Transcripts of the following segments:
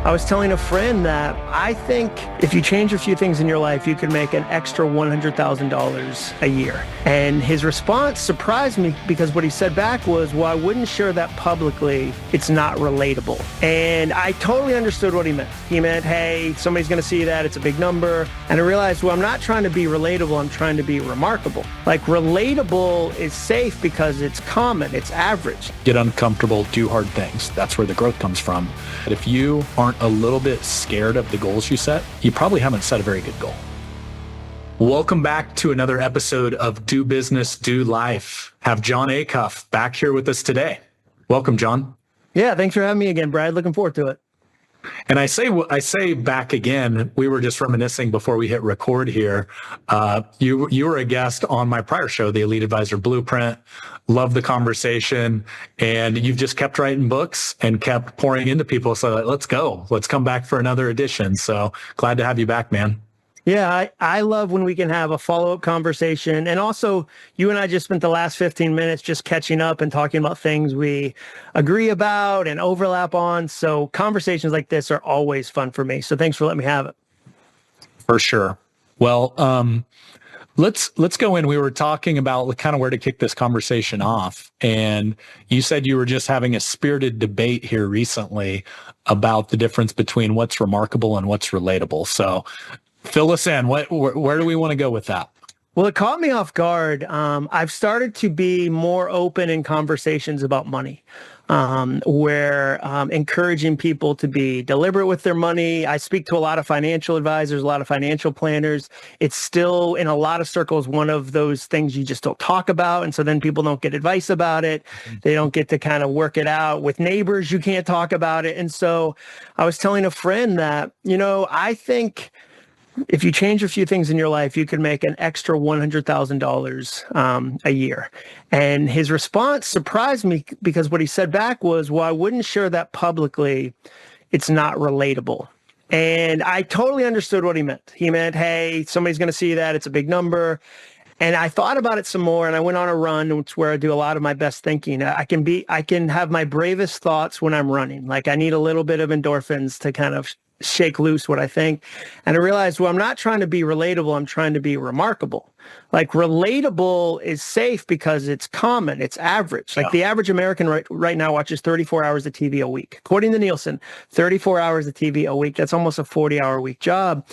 I was telling a friend that I think if you change a few things in your life, you could make an extra $100,000 a year. And his response surprised me because what he said back was, well, I wouldn't share that publicly. It's not relatable. And I totally understood what he meant. He meant, hey, somebody's going to see that. It's a big number. And I realized, well, I'm not trying to be relatable. I'm trying to be remarkable. Like relatable is safe because it's common. It's average. Get uncomfortable, do hard things. That's where the growth comes from. But if you aren't a little bit scared of the goals you set, you probably haven't set a very good goal. Welcome back to another episode of Do Business, Do Life. Have Jon Acuff back here with us today. Welcome, Jon. Yeah, thanks for having me again, Brad. Looking forward to it. And I say back again, we were just reminiscing before we hit record here. You were a guest on my prior show, The Elite Advisor Blueprint. Love the conversation. And you've just kept writing books and kept pouring into people. So let's go. Let's come back for another edition. So glad to have you back, man. Yeah, I love when we can have a follow-up conversation. And also, you and I just spent the last 15 minutes just catching up and talking about things we agree about and overlap on. So conversations like this are always fun for me. So thanks for letting me have it. For sure. Well, let's go in. We were talking about kind of where to kick this conversation off. And you said you were just having a spirited debate here recently about the difference between what's remarkable and what's relatable. So fill us in. Where do we want to go with that? Well, it caught me off guard. I've started to be more open in conversations about money, where encouraging people to be deliberate with their money. I speak to a lot of financial advisors, a lot of financial planners. It's still, in a lot of circles, one of those things you just don't talk about. And so then people don't get advice about it. They don't get to kind of work it out with neighbors. You can't talk about it. And so I was telling a friend that, I think if you change a few things in your life, you could make an extra $100,000 a year. And his response surprised me because what he said back was, well, I wouldn't share that publicly. It's not relatable. And I totally understood what he meant. He meant, hey, somebody's going to see that. It's a big number. And I thought about it some more and I went on a run. It's where I do a lot of my best thinking. I can have my bravest thoughts when I'm running. Like I need a little bit of endorphins to kind of shake loose what I think. And I realized, well, I'm not trying to be relatable. I'm trying to be remarkable. Like relatable is safe because it's common. It's average. Like the average American right now watches 34 hours of TV a week. According to Nielsen, 34 hours of TV a week. That's almost a 40-hour week job.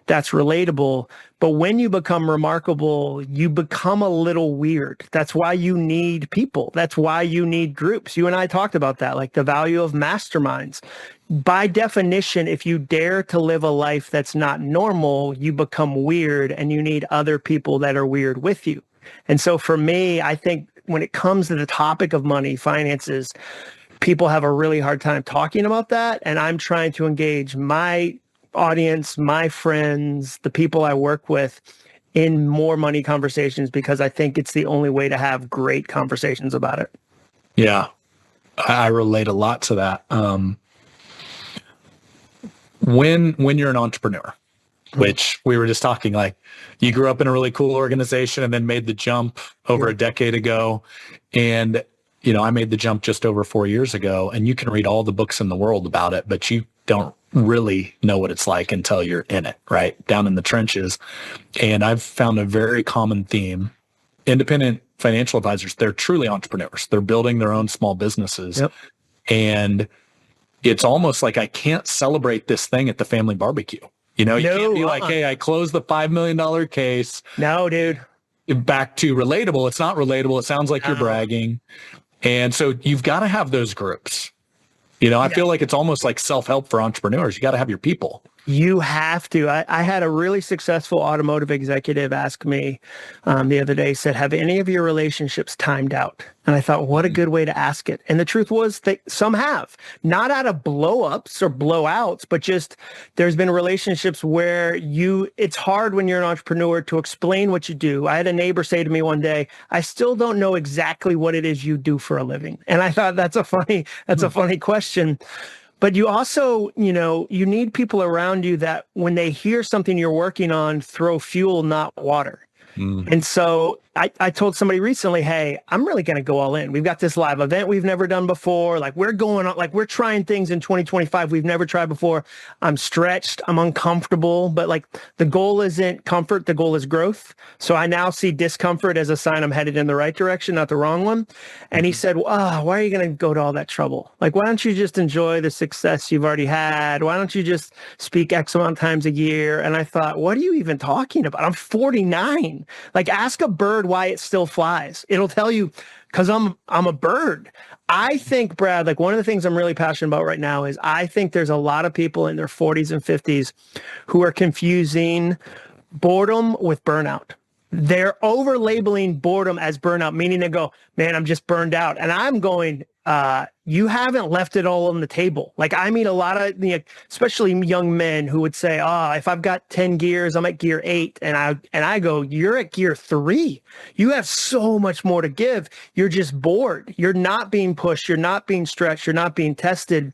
That's relatable. But when you become remarkable, you become a little weird. That's why you need people. That's why you need groups. You and I talked about that, like the value of masterminds. By definition, if you dare to live a life that's not normal, you become weird and you need other people that are weird with you. And so for me, I think when it comes to the topic of money, finances, people have a really hard time talking about that. And I'm trying to engage my audience, my friends, the people I work with in more money conversations because I think it's the only way to have great conversations about it. Yeah, I relate a lot to that. When you're an entrepreneur, which we were just talking, like you grew up in a really cool organization and then made the jump over a decade ago. And, I made the jump just over 4 years ago, and you can read all the books in the world about it, but you don't really know what it's like until you're in it, right? Down in the trenches. And I've found a very common theme. Independent financial advisors, they're truly entrepreneurs. They're building their own small businesses. Yep. And it's almost like I can't celebrate this thing at the family barbecue. You can't be like, hey, I closed the $5 million case. No, dude. Back to relatable. It's not relatable. It sounds like you're bragging. And so you've got to have those groups. I feel like it's almost like self-help for entrepreneurs. You got to have your people. You have to. I had a really successful automotive executive ask me the other day, said, have any of your relationships timed out? And I thought, what a good way to ask it. And the truth was that some have, not out of blow-ups or blowouts, but just there's been relationships where it's hard when you're an entrepreneur to explain what you do. I had a neighbor say to me one day, I still don't know exactly what it is you do for a living. And I thought that's a funny question. But you also, you need people around you that when they hear something you're working on, throw fuel, not water. And so I told somebody recently, hey, I'm really going to go all in. We've got this live event we've never done before. Like we're going on, like we're trying things in 2025 we've never tried before. I'm stretched. I'm uncomfortable, but like the goal isn't comfort. The goal is growth. So I now see discomfort as a sign I'm headed in the right direction, not the wrong one. And he said, why are you going to go to all that trouble? Like, why don't you just enjoy the success you've already had? Why don't you just speak X amount of times a year? And I thought, what are you even talking about? I'm 49. Like, ask a bird why it still flies. It'll tell you, because I'm a bird. I think, Brad, like one of the things I'm really passionate about right now is I think there's a lot of people in their 40s and 50s who are confusing boredom with burnout. They're over labeling boredom as burnout, meaning they go, man, I'm just burned out. And I'm going, you haven't left it all on the table. Like I meet a lot of, especially young men who would say, if I've got 10 gears, I'm at gear 8. And I go, you're at gear 3. You have so much more to give. You're just bored. You're not being pushed. You're not being stretched. You're not being tested.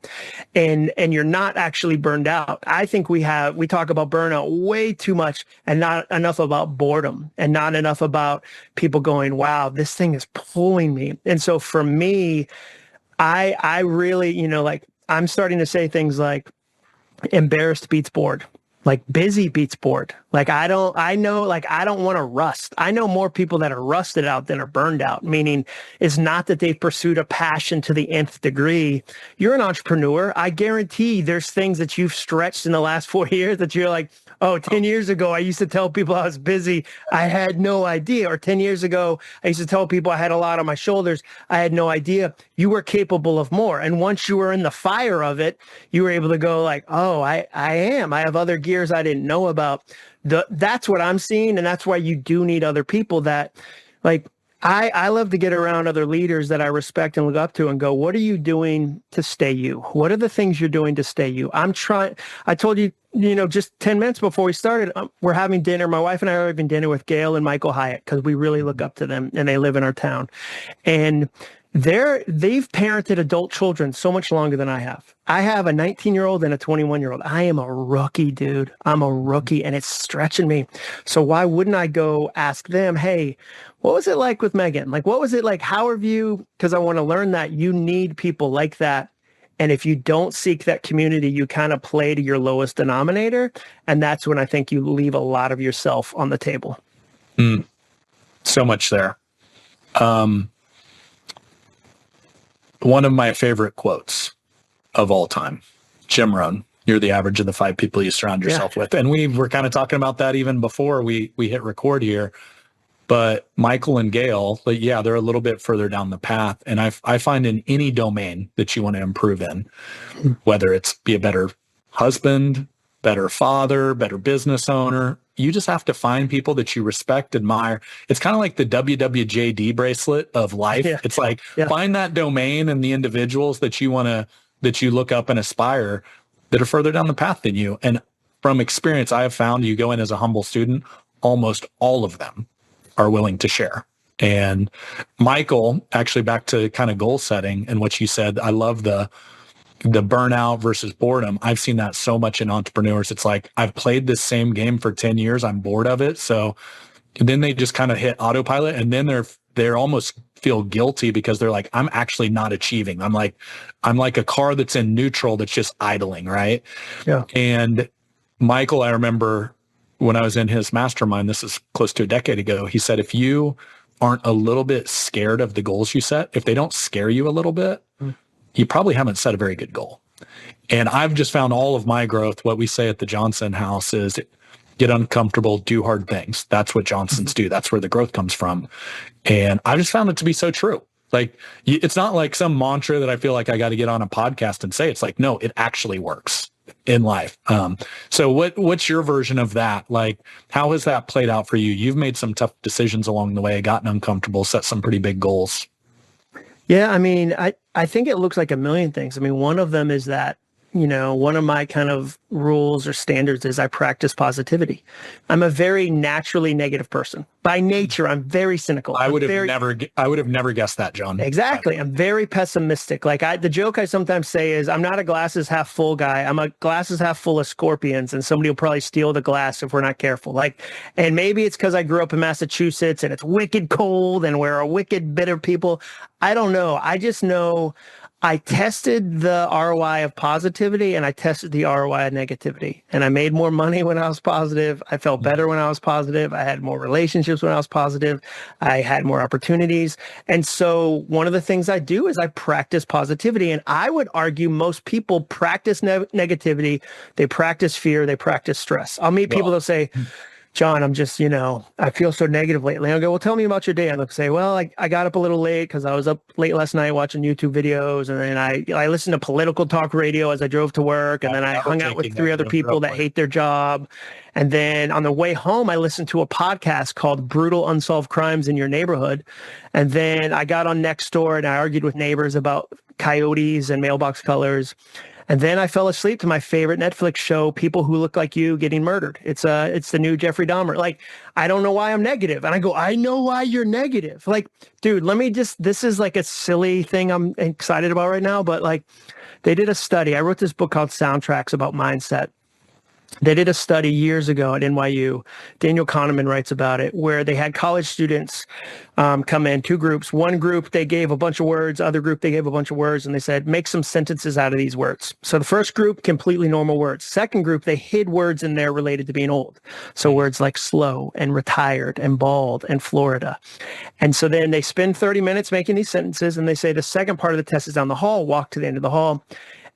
And you're not actually burned out. I think we talk about burnout way too much and not enough about boredom and not enough about people going, wow, this thing is pulling me. And so for me, I really, like I'm starting to say things like embarrassed beats bored, like busy beats bored. Like I don't want to rust. I know more people that are rusted out than are burned out, meaning it's not that they've pursued a passion to the nth degree. You're an entrepreneur. I guarantee there's things that you've stretched in the last 4 years that you're like, 10 years ago, I used to tell people I was busy. I had no idea. Or 10 years ago, I used to tell people I had a lot on my shoulders. I had no idea. You were capable of more. And once you were in the fire of it, you were able to go like, I am. I have other gears I didn't know about. That's what I'm seeing. And that's why you do need other people that like, I love to get around other leaders that I respect and look up to and go, what are you doing to stay you? What are the things you're doing to stay you? I told you, just 10 minutes before we started, we're having dinner. My wife and I are having dinner with Gail and Michael Hyatt because we really look up to them and they live in our town. And they've parented adult children so much longer than I have. I have a 19-year-old and a 21-year-old. I am a rookie, dude. I'm a rookie and it's stretching me. So why wouldn't I go ask them, hey, what was it like with Megan? Like, what was it like? How have you, because I want to learn that you need people like that. And if you don't seek that community, you kind of play to your lowest denominator. And that's when I think you leave a lot of yourself on the table. So much there. One of my favorite quotes of all time, Jim Rohn, you're the average of the 5 people you surround yourself with. And we were kind of talking about that even before we hit record here. But Michael and Gail, they're a little bit further down the path. And I find in any domain that you want to improve in, whether it's be a better husband, better father, better business owner, you just have to find people that you respect, admire. It's kind of like the WWJD bracelet of life. Yeah. It's like find that domain and the individuals that you look up and aspire that are further down the path than you. And from experience, I have found you go in as a humble student, almost all of them are willing to share. And Michael, actually back to kind of goal setting and what you said, I love the burnout versus boredom. I've seen that so much in entrepreneurs. It's like, I've played this same game for 10 years. I'm bored of it. So then they just kind of hit autopilot and then they're almost feel guilty because they're like, I'm actually not achieving. I'm like a car that's in neutral that's just idling. Right. Yeah. And Michael, I remember when I was in his mastermind, this is close to a decade ago, he said, if you aren't a little bit scared of the goals you set, if they don't scare you a little bit, you probably haven't set a very good goal. And I've just found all of my growth, what we say at the Johnson house is get uncomfortable, do hard things. That's what Johnsons do. That's where the growth comes from. And I just found it to be so true. Like, it's not like some mantra that I feel like I got to get on a podcast and say. It's like, no, it actually works in life. So what's your version of that? Like, how has that played out for you? You've made some tough decisions along the way, gotten uncomfortable, set some pretty big goals. Yeah, I mean, I think it looks like a million things. I mean, one of them is that one of my kind of rules or standards is I practice positivity. I'm a very naturally negative person. By nature, I'm very cynical. I would have never guessed that, John. Exactly. I'm very pessimistic. Like the joke I sometimes say is I'm not a glasses half full guy. I'm a glasses half full of scorpions, and somebody will probably steal the glass if we're not careful. And maybe it's because I grew up in Massachusetts and it's wicked cold and we're a wicked bitter people. I don't know. I just know I tested the ROI of positivity and I tested the ROI of negativity. And I made more money when I was positive. I felt better when I was positive. I had more relationships when I was positive. I had more opportunities. And so one of the things I do is I practice positivity. And I would argue most people practice negativity. They practice fear. They practice stress. I'll meet people that'll say, John, I'm just, I feel so negative lately. I'll go, well, tell me about your day. And they'll say, well, I got up a little late because I was up late last night watching YouTube videos. And then I listened to political talk radio as I drove to work. And then I hung out with 3 other people that hate their job. And then on the way home, I listened to a podcast called Brutal Unsolved Crimes in Your Neighborhood. And then I got on Nextdoor and I argued with neighbors about coyotes and mailbox colors. And then I fell asleep to my favorite Netflix show, People Who Look Like You Getting Murdered. It's the new Jeffrey Dahmer. I don't know why I'm negative. And I go, I know why you're negative. Dude, this is like a silly thing I'm excited about right now. But they did a study. I wrote this book called Soundtracks about mindset. They did a study years ago at NYU. Daniel Kahneman writes about it, where they had college students come in, 2 groups. One group, they gave a bunch of words. Other group, they gave a bunch of words. And they said, make some sentences out of these words. So the first group, completely normal words. Second group, they hid words in there related to being old. So words like slow and retired and bald and Florida. And so then they spend 30 minutes making these sentences. And they say the second part of the test is down the hall, walk to the end of the hall.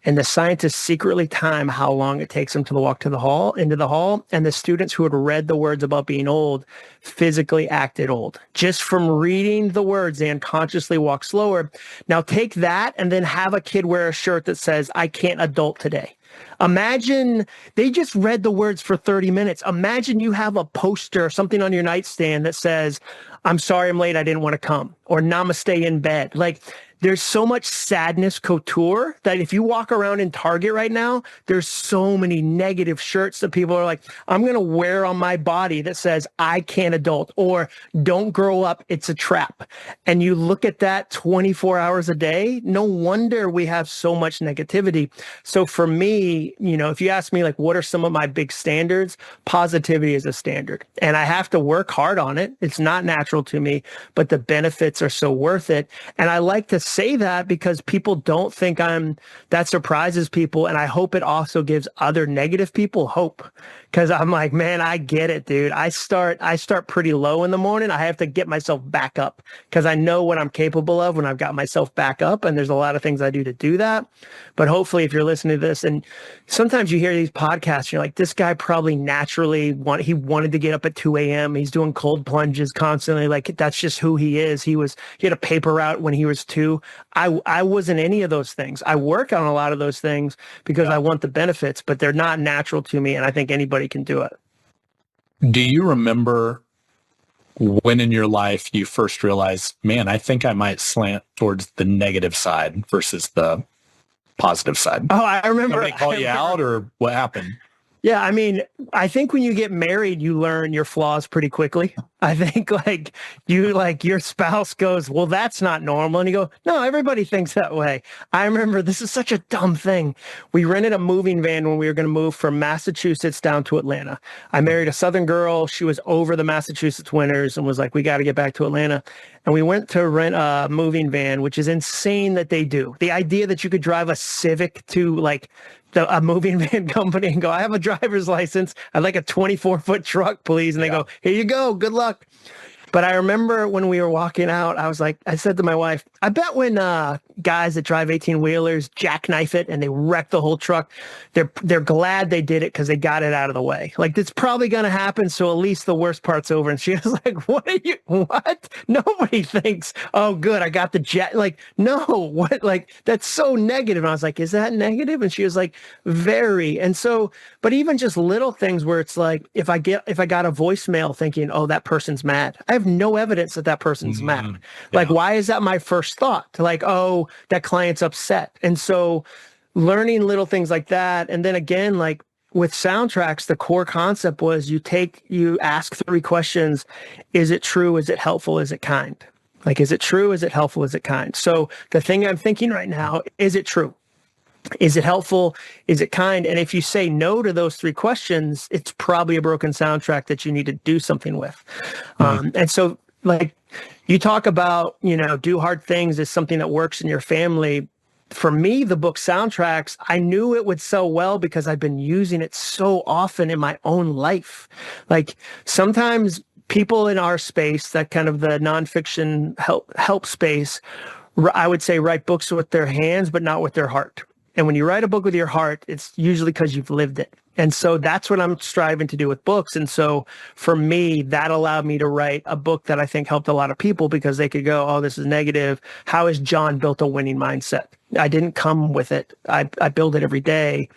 And the scientists secretly time how long it takes them to walk to the hall, into the hall. And the students who had read the words about being old physically acted old. Just from reading the words, they unconsciously walk slower. Now take that and then have a kid wear a shirt that says, I can't adult today. Imagine they just read the words for 30 minutes. Imagine you have a poster or something on your nightstand that says, I'm sorry I'm late, I didn't want to come, or namaste in bed. There's so much sadness couture that if you walk around in Target right now, there's so many negative shirts that people are like, I'm going to wear on my body that says, I can't adult, or don't grow up, it's a trap. And you look at that 24 hours a day, no wonder we have so much negativity. So for me, if you ask me, what are some of my big standards? Positivity is a standard. And I have to work hard on it. It's not natural to me, but the benefits are so worth it. And I like to say that because people don't think that surprises people. And I hope it also gives other negative people hope. Because I'm like, man, I get it, dude. I start pretty low in the morning. I have to get myself back up because I know what I'm capable of when I've got myself back up. And there's a lot of things I do to do that. But hopefully if you're listening to this, and sometimes you hear these podcasts, you're like, this guy probably naturally wanted to get up at 2 a.m. He's doing cold plunges constantly. That's just who he is. He had a paper route when he was 2. I wasn't any of those things. I work on a lot of those things because I want the benefits, but they're not natural to me. And I think anybody can do it. Do you remember when in your life you first realized, man, I think I might slant towards the negative side versus the positive side? Oh, I remember. Somebody call you out, or what happened? Yeah, I think when you get married, you learn your flaws pretty quickly. I think your spouse goes, well, that's not normal. And you go, no, everybody thinks that way. I remember this is such a dumb thing. We rented a moving van when we were going to move from Massachusetts down to Atlanta. I married a Southern girl. She was over the Massachusetts winters and was like, we got to get back to Atlanta. And we went to rent a moving van, which is insane that they do. The idea that you could drive a Civic to a moving van company and go, I have a driver's license. I'd like a 24-foot truck, please. And they go, here you go. Good luck. But I remember when we were walking out, I said to my wife, I bet when guys that drive 18-wheelers jackknife it and they wreck the whole truck, they're glad they did it because they got it out of the way. It's probably going to happen, so at least the worst part's over. And she was like, what? Nobody thinks, oh, good, I got the jet. No, what? That's so negative. And I was like, is that negative? And she was like, very. And so, but even just little things where it's like, if I got a voicemail thinking, oh, that person's mad, I have no evidence that person's mad. Why is that my first thought? Oh, that client's upset. And so learning little things like that. And then again, like with soundtracks, the core concept was you ask 3 questions. Is it true? Is it helpful? Is it kind? Like, is it true? Is it helpful? Is it kind? So the thing I'm thinking right now, is it true? Is it helpful? Is it kind? And if you say no to those 3 questions, it's probably a broken soundtrack that you need to do something with. And so like you talk about, do hard things is something that works in your family. For me, the book soundtracks, I knew it would sell well because I've been using it so often in my own life. Like sometimes people in our space, that kind of the nonfiction help space, I would say write books with their hands, but not with their heart. And when you write a book with your heart, it's usually because you've lived it. And so that's what I'm striving to do with books. And so for me, that allowed me to write a book that I think helped a lot of people because they could go, oh, this is negative. How has Jon built a winning mindset? I didn't come with it. I build it every day,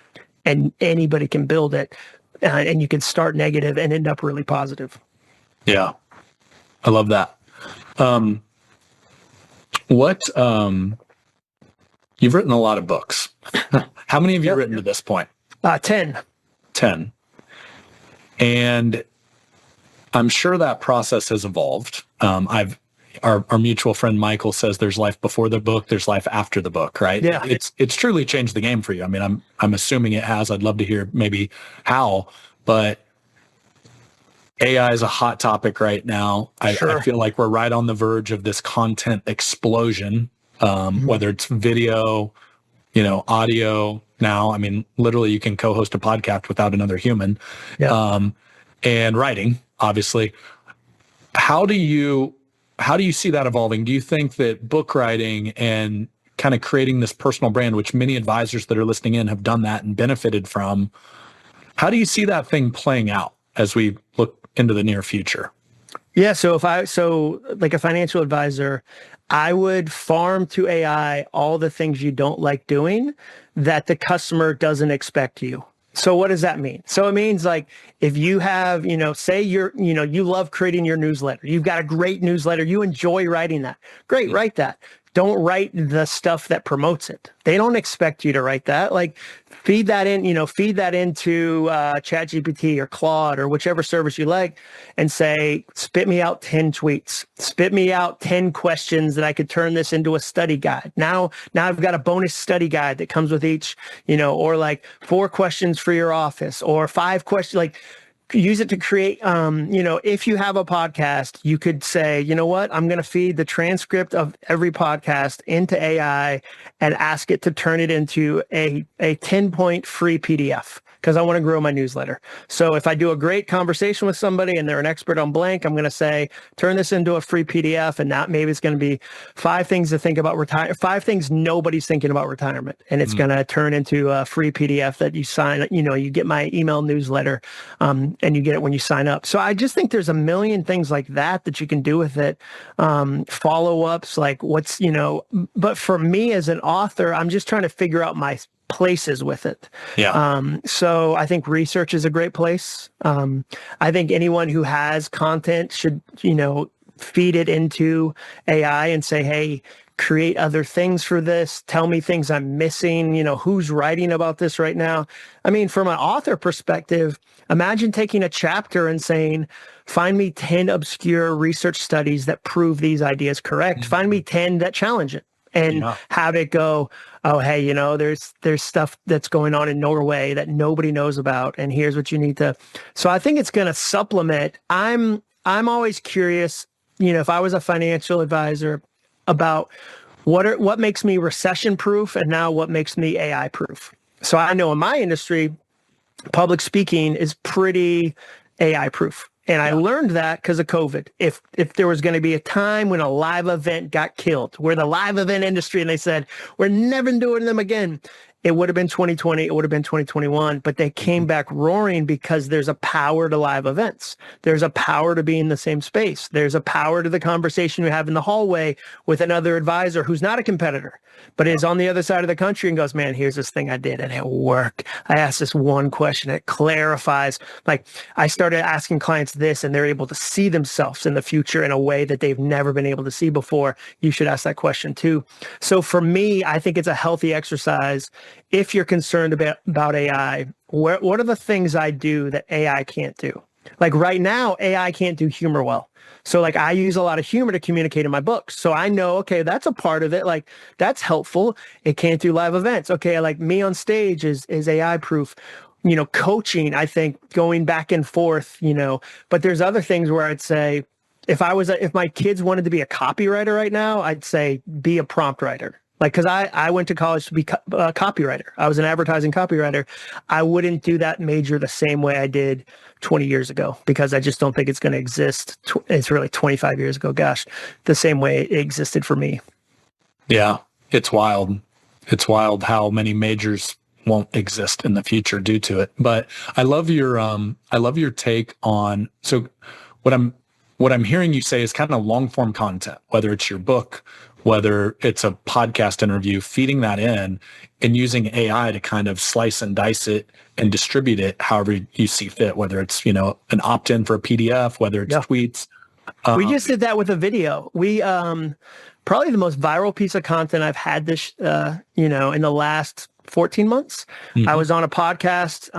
and anybody can build it. And you can start negative and end up really positive. Yeah. I love that. You've written a lot of books. How many have you written to this point? 10. 10. And I'm sure that process has evolved. Our mutual friend Michael says there's life before the book, there's life after the book, right? Yeah. It's truly changed the game for you. I mean, I'm assuming it has. I'd love to hear maybe how, but AI is a hot topic right now. I feel like we're right on the verge of this content explosion. Whether it's video, audio now. I mean, literally you can co-host a podcast without another human. Yeah. And writing, obviously. How do you see that evolving? Do you think that book writing and kind of creating this personal brand, which many advisors that are listening in have done that and benefited from, how do you see that thing playing out as we look into the near future? Yeah. So like a financial advisor, I would farm to AI all the things you don't like doing that the customer doesn't expect you. So what does that mean? So it means like if you have, say you love creating your newsletter, you've got a great newsletter, you enjoy writing that. Great, write that. Don't write the stuff that promotes it. They don't expect you to write that. Like feed that into ChatGPT or Claude or whichever service you like and say, spit me out 10 tweets, spit me out 10 questions that I could turn this into a study guide. Now I've got a bonus study guide that comes with each, or like 4 questions for your office or 5 questions, like use it to create, if you have a podcast, you could say, you know what, I'm going to feed the transcript of every podcast into AI and ask it to turn it into a 10-point free PDF because I want to grow my newsletter. So if I do a great conversation with somebody and they're an expert on blank, I'm going to say, turn this into a free PDF. And that maybe it's going to be 5 things to think about 5 things nobody's thinking about retirement. And it's going to turn into a free PDF that you sign, you get my email newsletter and you get it when you sign up. So I just think there's a million things like that you can do with it. Follow-ups, like but for me as an author, I'm just trying to figure out my places with it. Yeah. So I think research is a great place. I think anyone who has content should, feed it into AI and say, hey, create other things for this. Tell me things I'm missing. Who's writing about this right now? I mean, from an author perspective, imagine taking a chapter and saying, find me 10 obscure research studies that prove these ideas correct. Mm-hmm. Find me 10 that challenge it. And have it go, oh, hey, there's stuff that's going on in Norway that nobody knows about, and here's what you need to. So I think it's going to supplement. I'm always curious, if I was a financial advisor, about what makes me recession proof, and now what makes me AI proof. So I know in my industry, public speaking is pretty AI proof. And I learned that because of COVID. If there was going to be a time when a live event got killed, where the live event industry, and they said, we're never doing them again, it would have been 2020, it would have been 2021, but they came back roaring because there's a power to live events. There's a power to be in the same space. There's a power to the conversation you have in the hallway with another advisor who's not a competitor, but is on the other side of the country and goes, man, here's this thing I did and it worked. I asked this one question. It clarifies. Like I started asking clients this and they're able to see themselves in the future in a way that they've never been able to see before. You should ask that question too. So for me, I think it's a healthy exercise. if you're concerned about AI, what are the things I do that AI can't do? Like right now, AI can't do humor well. So like I use a lot of humor to communicate in my books. So I know, okay, that's a part of it. Like that's helpful. It can't do live events. Okay, like me on stage is AI proof. Coaching, I think going back and forth, but there's other things where I'd say if my kids wanted to be a copywriter right now, I'd say be a prompt writer. Like, because I went to college to be a copywriter. I was an advertising copywriter. I wouldn't do that major the same way I did 20 years ago because I just don't think it's going to exist. It's really 25 years ago, gosh, the same way it existed for me. Yeah, it's wild. It's wild how many majors won't exist in the future due to it. But I love your take on, so what I'm hearing you say is kind of long form content, whether it's your book, whether it's a podcast interview, feeding that in and using AI to kind of slice and dice it and distribute it however you see fit, whether it's, an opt-in for a PDF, whether it's tweets. We just did that with a video. We, probably the most viral piece of content I've had this, in the last 14 months. I was on a podcast.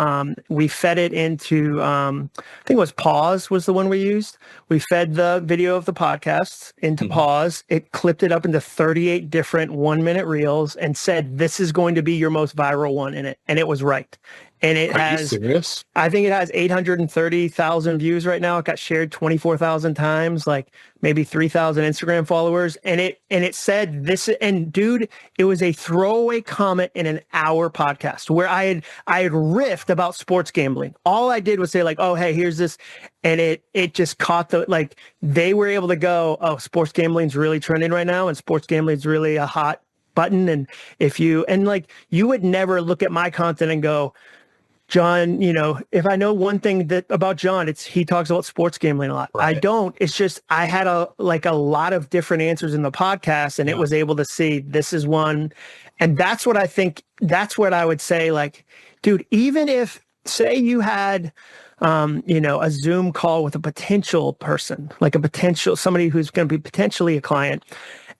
We fed it into, I think it was Pause was the one we used. We fed the video of the podcast into Pause. It clipped it up into 38 different 1-minute reels and said, this is going to be your most viral one in it. And it was right. And it has, I think it has 830,000 views right now. It got shared 24,000 times, like maybe 3,000 Instagram followers. And it said this, and dude, it was a throwaway comment in an hour podcast where I had riffed about sports gambling. All I did was say like, oh, hey, here's this. And it just caught they were able to go, oh, sports gambling's really trending right now. And sports gambling's really a hot button. And you would never look at my content and go, Jon, if I know one thing about Jon, he talks about sports gambling a lot. Right. I don't. It's just I had a lot of different answers in the podcast, and it was able to see this is one. And that's what I think. That's what I would say. Like, dude, even if say you had, a Zoom call with a potential person, like somebody who's going to be potentially a client.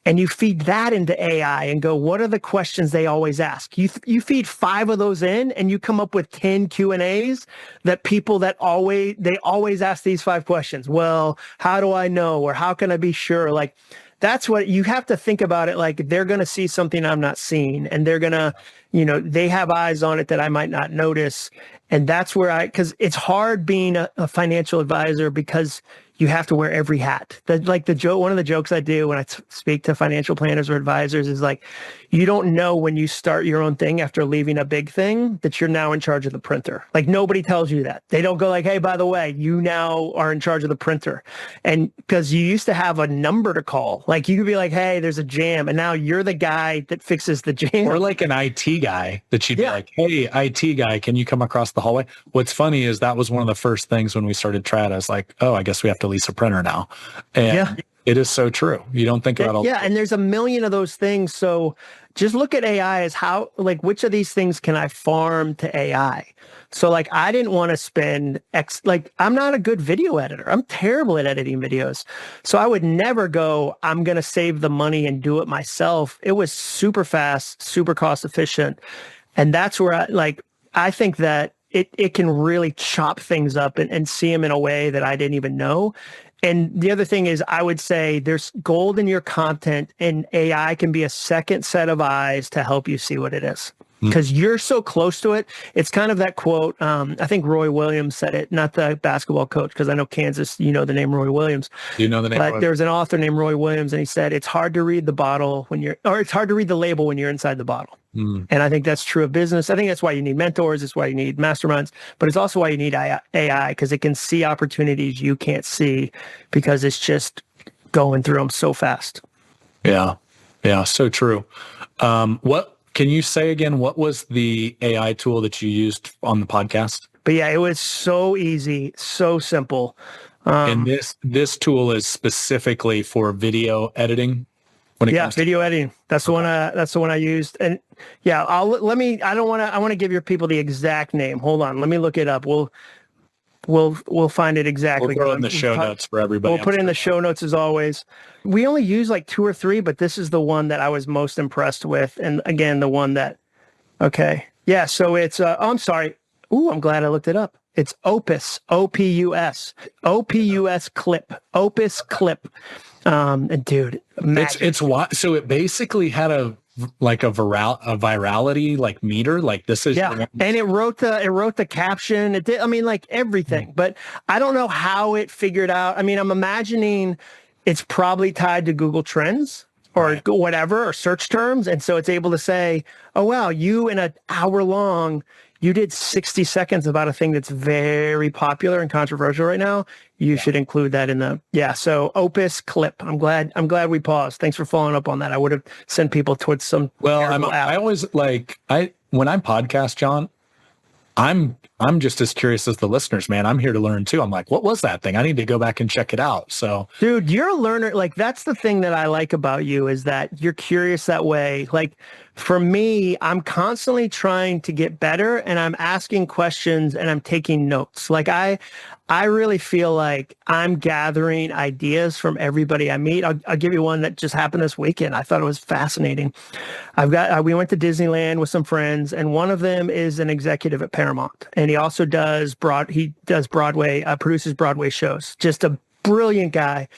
And you feed that into AI and go, what are the questions they always ask? You feed 5 of those in and you come up with 10 Q&As that people they always ask these 5 questions. Well, how do I know? Or how can I be sure? Like, that's what you have to think about it. Like they're going to see something I'm not seeing and they're going to, they have eyes on it that I might not notice. And that's where because it's hard being a financial advisor because you have to wear every hat. One of the jokes I do when I speak to financial planners or advisors is like, you don't know when you start your own thing after leaving a big thing that you're now in charge of the printer. Like nobody tells you that. They don't go like, hey, by the way, you now are in charge of the printer. And because you used to have a number to call, like you could be like, hey, there's a jam. And now you're the guy that fixes the jam. Or like an IT guy that you'd be like, hey, IT guy, can you come across the hallway? What's funny is that was one of the first things when we started Trad. I was like, oh, I guess we have to lease a printer now. And it is so true. You don't think about all. Yeah. And there's a million of those things. So just look at AI as which of these things can I farm to AI? So I didn't want to spend I'm not a good video editor. I'm terrible at editing videos. So I would never go, I'm going to save the money and do it myself. It was super fast, super cost efficient. And that's where I think that it can really chop things up and see them in a way that I didn't even know. And the other thing is, I would say there's gold in your content, and AI can be a second set of eyes to help you see what it is. Because you're so close to it. It's kind of that quote, I think Roy Williams said it, not the basketball coach, because I know Kansas, the name Roy Williams. You know the name. But there's an author named Roy Williams, and he said, it's hard to read the it's hard to read the label when you're inside the bottle. And I think that's true of business. I think that's why you need mentors. It's why you need masterminds, but it's also why you need AI, because it can see opportunities you can't see because it's just going through them so fast. Yeah. Yeah. So true. Can you say again, what was the AI tool that you used on the podcast? But yeah, it was so easy, so simple. And this tool is specifically for video editing. Video editing. That's the one. That's the one I used. And yeah, I want to give your people the exact name. Hold on, let me look it up. We'll find it exactly. We'll throw in the show notes for everybody. We'll put it in the show notes as always. We only use 2 or 3, but this is the one that I was most impressed with. And again, the one that Okay. Yeah. So it's, oh, I'm sorry. Ooh, I'm glad I looked it up. It's Opus, O-P-U-S, O-P-U-S clip, Opus clip. And dude, magic. It's what, so it basically had a virality like meter, like this is, yeah. And it wrote the caption. It did, I mean, like everything, but I don't know how it figured out. I mean, I'm imagining it's probably tied to Google Trends or whatever, or search terms. And so it's able to say, oh, wow, you in an hour long, you did 60 seconds about a thing that's very popular and controversial right now. You should include that in the, so Opus clip. I'm glad we paused. Thanks for following up on that. I would have sent people towards some. Well, I always when I podcast, John, I'm just as curious as the listeners, man. I'm here to learn too. I'm like, what was that thing? I need to go back and check it out. So, dude, you're a learner. Like, that's the thing that I like about you, is that you're curious that way. Like, for me, I'm constantly trying to get better, and I'm asking questions and I'm taking notes. Like, I really feel like I'm gathering ideas from everybody I meet. I'll give you one that just happened this weekend. I thought it was fascinating. We went to Disneyland with some friends, and one of them is an executive at Paramount, and he also does Broadway, produces Broadway shows. Just a brilliant guy.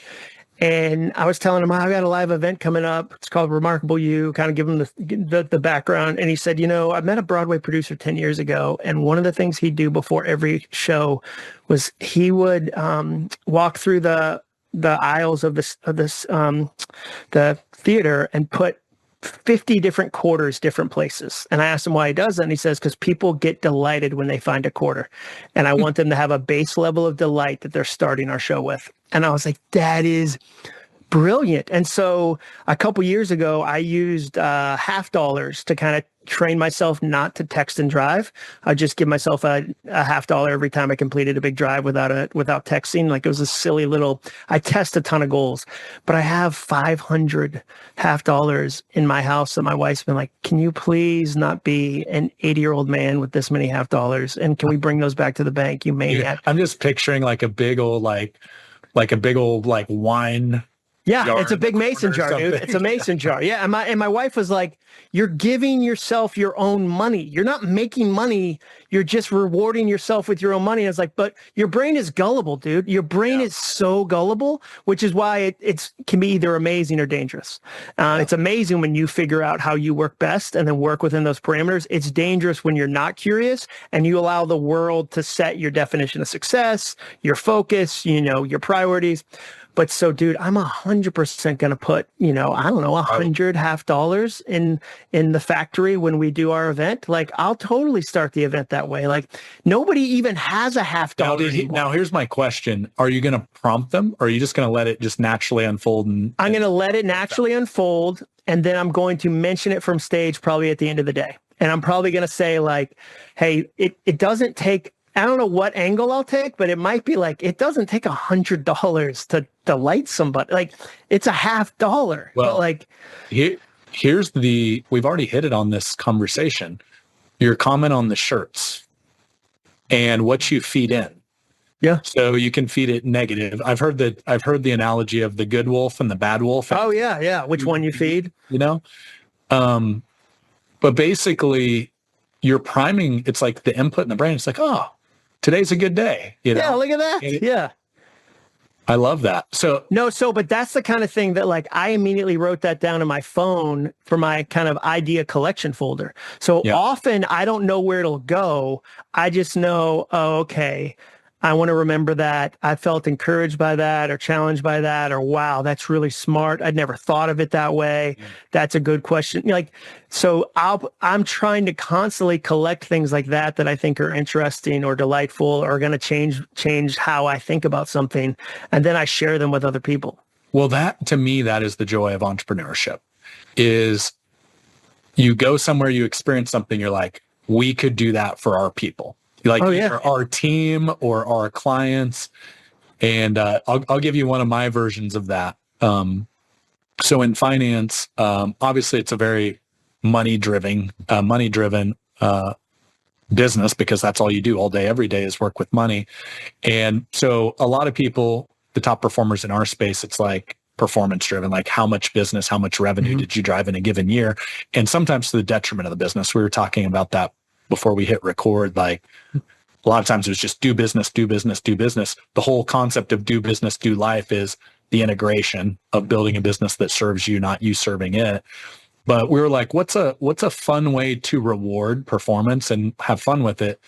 And I was telling him, I've got a live event coming up. It's called Remarkable You, kind of give him the background. And he said, I met a Broadway producer 10 years ago. And one of the things he'd do before every show was he would walk through the aisles of the theater and put 50 different quarters, different places. And I asked him why he does that. And he says, because people get delighted when they find a quarter. And I want them to have a base level of delight that they're starting our show with. And I was like, that is brilliant. And so a couple years ago, I used $50 to kind of train myself not to text and drive. I just give myself a $50 every time I completed a big drive without texting. Like, it was a silly little, I test a ton of goals, but I have 500 $50 in my house that my wife's been like, can you please not be an 80-year-old man with this many $50? And can we bring those back to the bank, you maniac? I'm just picturing like a big old wine. Yeah, it's a big mason jar, dude. It's a mason jar. Yeah, and my wife was like, you're giving yourself your own money. You're not making money. You're just rewarding yourself with your own money. And it's like, but your brain is gullible, dude. Your brain is so gullible, which is why it can be either amazing or dangerous. It's amazing when you figure out how you work best and then work within those parameters. It's dangerous when you're not curious and you allow the world to set your definition of success, your focus, your priorities. But so, dude, I'm 100% going to put, I don't know, $100 $50 in the factory when we do our event. Like, I'll totally start the event that way. Like, nobody even has a $50. Now, here's my question. Are you going to prompt them, or are you just going to let it just naturally unfold? I'm going to let it naturally unfold. And then I'm going to mention it from stage probably at the end of the day. And I'm probably going to say, like, hey, it doesn't take, I don't know what angle I'll take, but it might be like, it doesn't take $100 to delight somebody. Like, it's a $50. Well, but like, we've already hit it on this conversation. Your comment on the shirts and what you feed in. Yeah. So you can feed it negative. I've heard the analogy of the good wolf and the bad wolf. Oh yeah. Yeah. Which one you feed, but basically you're priming, it's like the input in the brain. It's like, oh, today's a good day. Yeah, look at that. Yeah. I love that. But that's the kind of thing that, like, I immediately wrote that down in my phone for my kind of idea collection folder. So often I don't know where it'll go. I just know, oh, okay, I want to remember that. I felt encouraged by that or challenged by that, or wow, that's really smart. I'd never thought of it that way. That's a good question. So I'm trying to constantly collect things like that I think are interesting or delightful or are going to change how I think about something. And then I share them with other people. Well, to me, that is the joy of entrepreneurship, is you go somewhere, you experience something, you're like, we could do that for our people. Like, either our team or our clients. And I'll give you one of my versions of that. So in finance, obviously it's a very money-driven business, because that's all you do all day, every day is work with money. And so a lot of people, the top performers in our space, it's like performance driven, like how much business, how much revenue did you drive in a given year? And sometimes to the detriment of the business. We were talking about that before we hit record. Like a lot of times it was just do business, do business, do business. The whole concept of do business, do life is the integration of building a business that serves you, not you serving it. But we were like, what's a fun way to reward performance and have fun with it?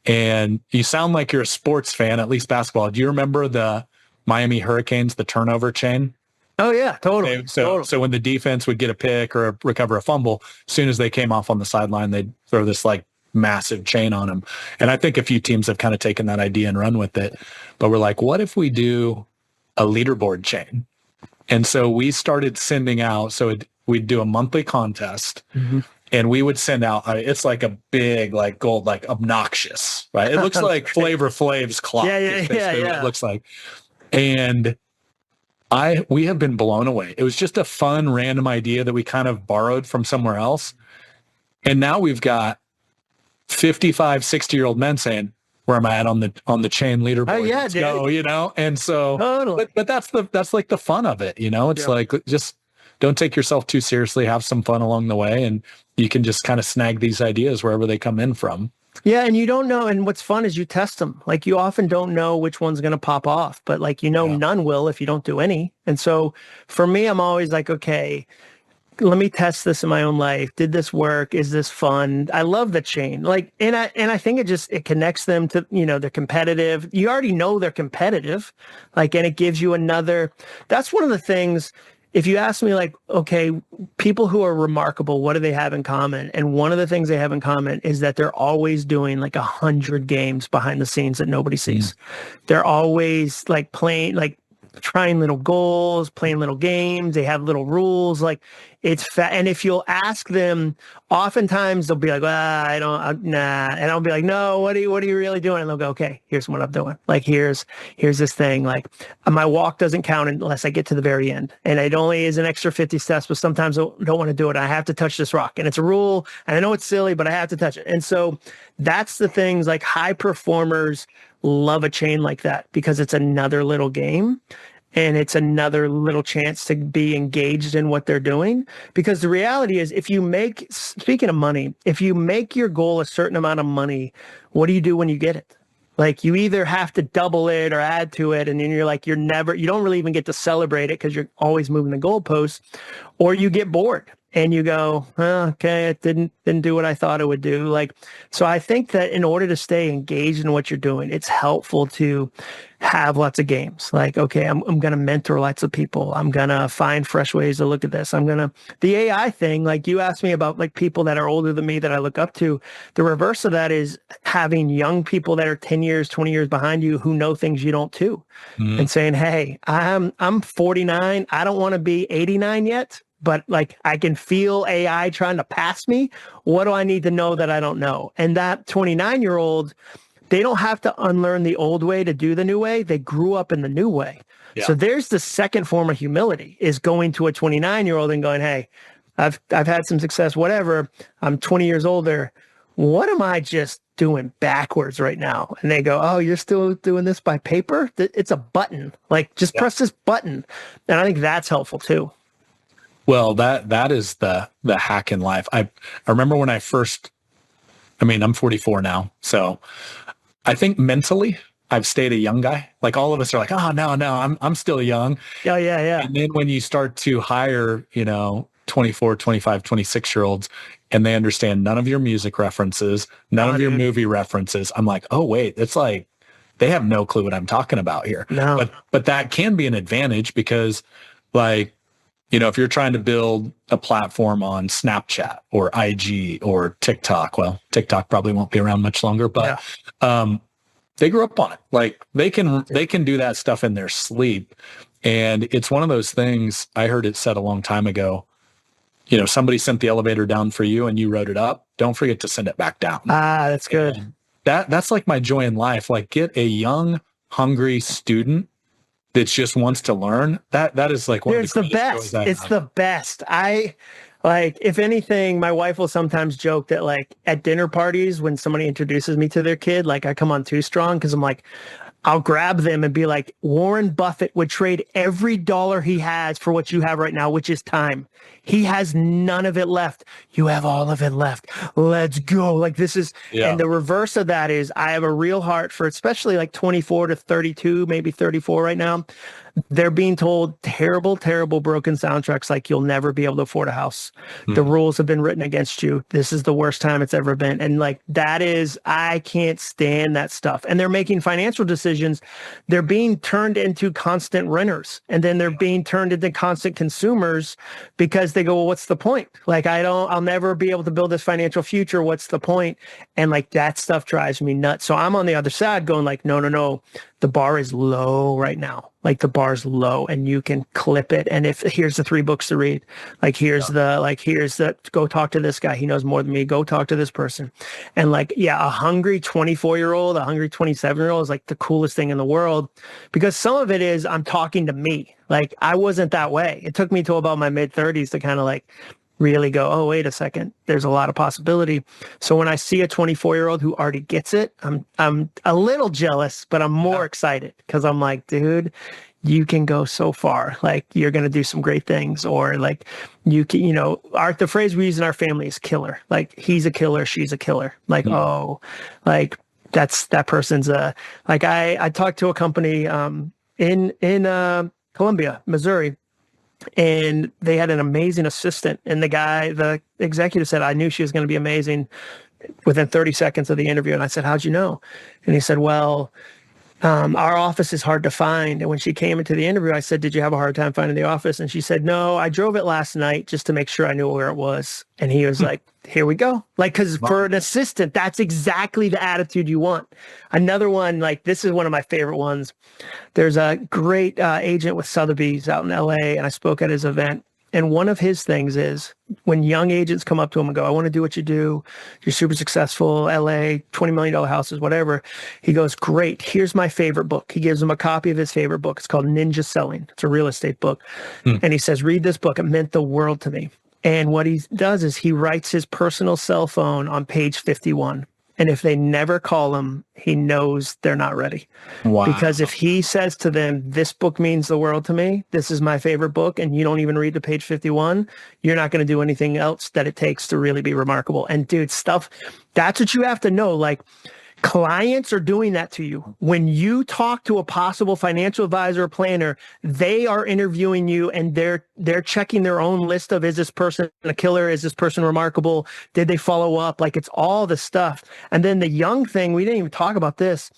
And you sound like you're a sports fan, at least basketball. Do you remember the Miami Hurricanes, the turnover chain? Oh yeah, totally. Okay, so when the defense would get a pick or recover a fumble, as soon as they came off on the sideline, they'd throw this like massive chain on them. And I think a few teams have kind of taken that idea and run with it. But we're like, what if we do a leaderboard chain? And so we started sending out, we'd do a monthly contest and we would send out, it's like a big, like gold, like obnoxious, right? It looks like Flavor Flav's clock. Yeah. It looks like. And we have been blown away. It was just a fun, random idea that we kind of borrowed from somewhere else. And now we've got 55, 60-year-old men saying, where am I at on the chain leaderboard? Oh yeah, Let's dude. go, And so, Totally. but that's like the fun of it, It's like, just don't take yourself too seriously, have some fun along the way. And you can just kind of snag these ideas wherever they come in from. Yeah, and you don't know. And what's fun is you test them. Like you often don't know which one's going to pop off, but like, none will if you don't do any. And so for me, I'm always like, okay, let me test this in my own life. Did this work? Is this fun? I love the chain. Like, and I think it connects them to, they're competitive. You already know they're competitive. Like, and it gives you that's one of the things. If you ask me like, okay, people who are remarkable, what do they have in common? And one of the things they have in common is that they're always doing like 100 games behind the scenes that nobody sees. They're always like playing, like trying little goals, playing little games. They have little rules. Like it's and if you'll ask them, oftentimes they'll be like, nah. And I'll be like, no, what are you really doing? And they'll go, okay, here's what I'm doing. Like, here's this thing. Like my walk doesn't count unless I get to the very end. And it only is an extra 50 steps, but sometimes I don't want to do it. I have to touch this rock and it's a rule. And I know it's silly, but I have to touch it. And so that's the things, like high performers love a chain like that because it's another little game. And it's another little chance to be engaged in what they're doing. Because the reality is, speaking of money, if you make your goal a certain amount of money, what do you do when you get it? Like you either have to double it or add to it. And then you're like, you don't really even get to celebrate it because you're always moving the goalposts, or you get bored. And you go, okay, it didn't do what I thought it would do. Like, so I think that in order to stay engaged in what you're doing, it's helpful to have lots of games. Like, okay, I'm going to mentor lots of people. I'm going to find fresh ways to look at this. The AI thing, like you asked me about like people that are older than me that I look up to. The reverse of that is having young people that are 10 years, 20 years behind you who know things you don't too. And saying, hey, I'm 49. I don't want to be 89 yet. But like I can feel AI trying to pass me. What do I need to know that I don't know? And that 29-year-old, they don't have to unlearn the old way to do the new way. They grew up in the new way. Yeah. So there's the second form of humility, is going to a 29-year-old and going, hey, I've had some success, whatever. I'm 20 years older. What am I just doing backwards right now? And they go, oh, you're still doing this by paper? It's a button. Like just press this button. And I think that's helpful too. Well, that is the hack in life. I remember when I'm 44 now. So I think mentally I've stayed a young guy. Like all of us are like, oh, no, I'm still young. Yeah. And then when you start to hire, 24, 25, 26-year-olds, and they understand none of your music references, none of your movie references, I'm like, oh, wait, it's like they have no clue what I'm talking about here. No. But that can be an advantage because like, if you're trying to build a platform on Snapchat or IG or TikTok, well, TikTok probably won't be around much longer, but they grew up on it. Like they can do that stuff in their sleep. And it's one of those things, I heard it said a long time ago, somebody sent the elevator down for you and you wrote it up. Don't forget to send it back down. That's good. And that's like my joy in life. Like get a young, hungry student that just wants to learn. That is like one of the best. It's the best. I like, if anything, my wife will sometimes joke that like at dinner parties, when somebody introduces me to their kid, like I come on too strong because I'm like, I'll grab them and be like, Warren Buffett would trade every dollar he has for what you have right now, which is time. He has none of it left. You have all of it left. Let's go. Like this is, and the reverse of that is I have a real heart for especially like 24 to 32, maybe 34 right now. They're being told terrible, terrible broken soundtracks like you'll never be able to afford a house. The rules have been written against you. This is the worst time it's ever been. And like that is, I can't stand that stuff. And they're making financial decisions. They're being turned into constant renters. And then they're being turned into constant consumers because they go, well, what's the point? Like, I'll never be able to build this financial future. What's the point? And like that stuff drives me nuts. So I'm on the other side going like, no, no, no. The bar is low right now. Like the bar's low and you can clip it. And if here's the 3 books to read, like here's the, go talk to this guy. He knows more than me. Go talk to this person. And like, yeah, a hungry 24-year-old, a hungry 27-year-old is like the coolest thing in the world because some of it is I'm talking to me. Like I wasn't that way. It took me till about my mid 30s to kind of like really go, oh, wait a second, there's a lot of possibility. So when I see a 24-year-old who already gets it, I'm a little jealous, but I'm more excited because I'm like, dude, you can go so far. Like you're going to do some great things, or like you can, the phrase we use in our family is killer. Like he's a killer, she's a killer. Like, oh, like that person's like I talked to a company in Columbia, Missouri. And they had an amazing assistant. And the executive said, I knew she was going to be amazing within 30 seconds of the interview. And I said, how'd you know? And he said, well, our office is hard to find. And when she came into the interview, I said, did you have a hard time finding the office? And she said, no, I drove it last night just to make sure I knew where it was. And he was like, here we go. Like, because for an assistant, that's exactly the attitude you want. Another one, like this is one of my favorite ones. There's a great agent with Sotheby's out in LA, and I spoke at his event. And one of his things is when young agents come up to him and go, I want to do what you do. You're super successful, LA, $20 million houses, whatever. He goes, great. Here's my favorite book. He gives them a copy of his favorite book. It's called Ninja Selling. It's a real estate book. And he says, read this book. It meant the world to me. And what he does is he writes his personal cell phone on page 51. And if they never call him, he knows they're not ready. Wow. Because if he says to them, this book means the world to me, this is my favorite book, and you don't even read to page 51, you're not going to do anything else that it takes to really be remarkable. And dude, that's what you have to know. Like, clients are doing that to you. When you talk to a possible financial advisor or planner, they are interviewing you and they're checking their own list of, is this person a killer? Is this person remarkable? Did they follow up? Like it's all the stuff. And then the young thing, we didn't even talk about this.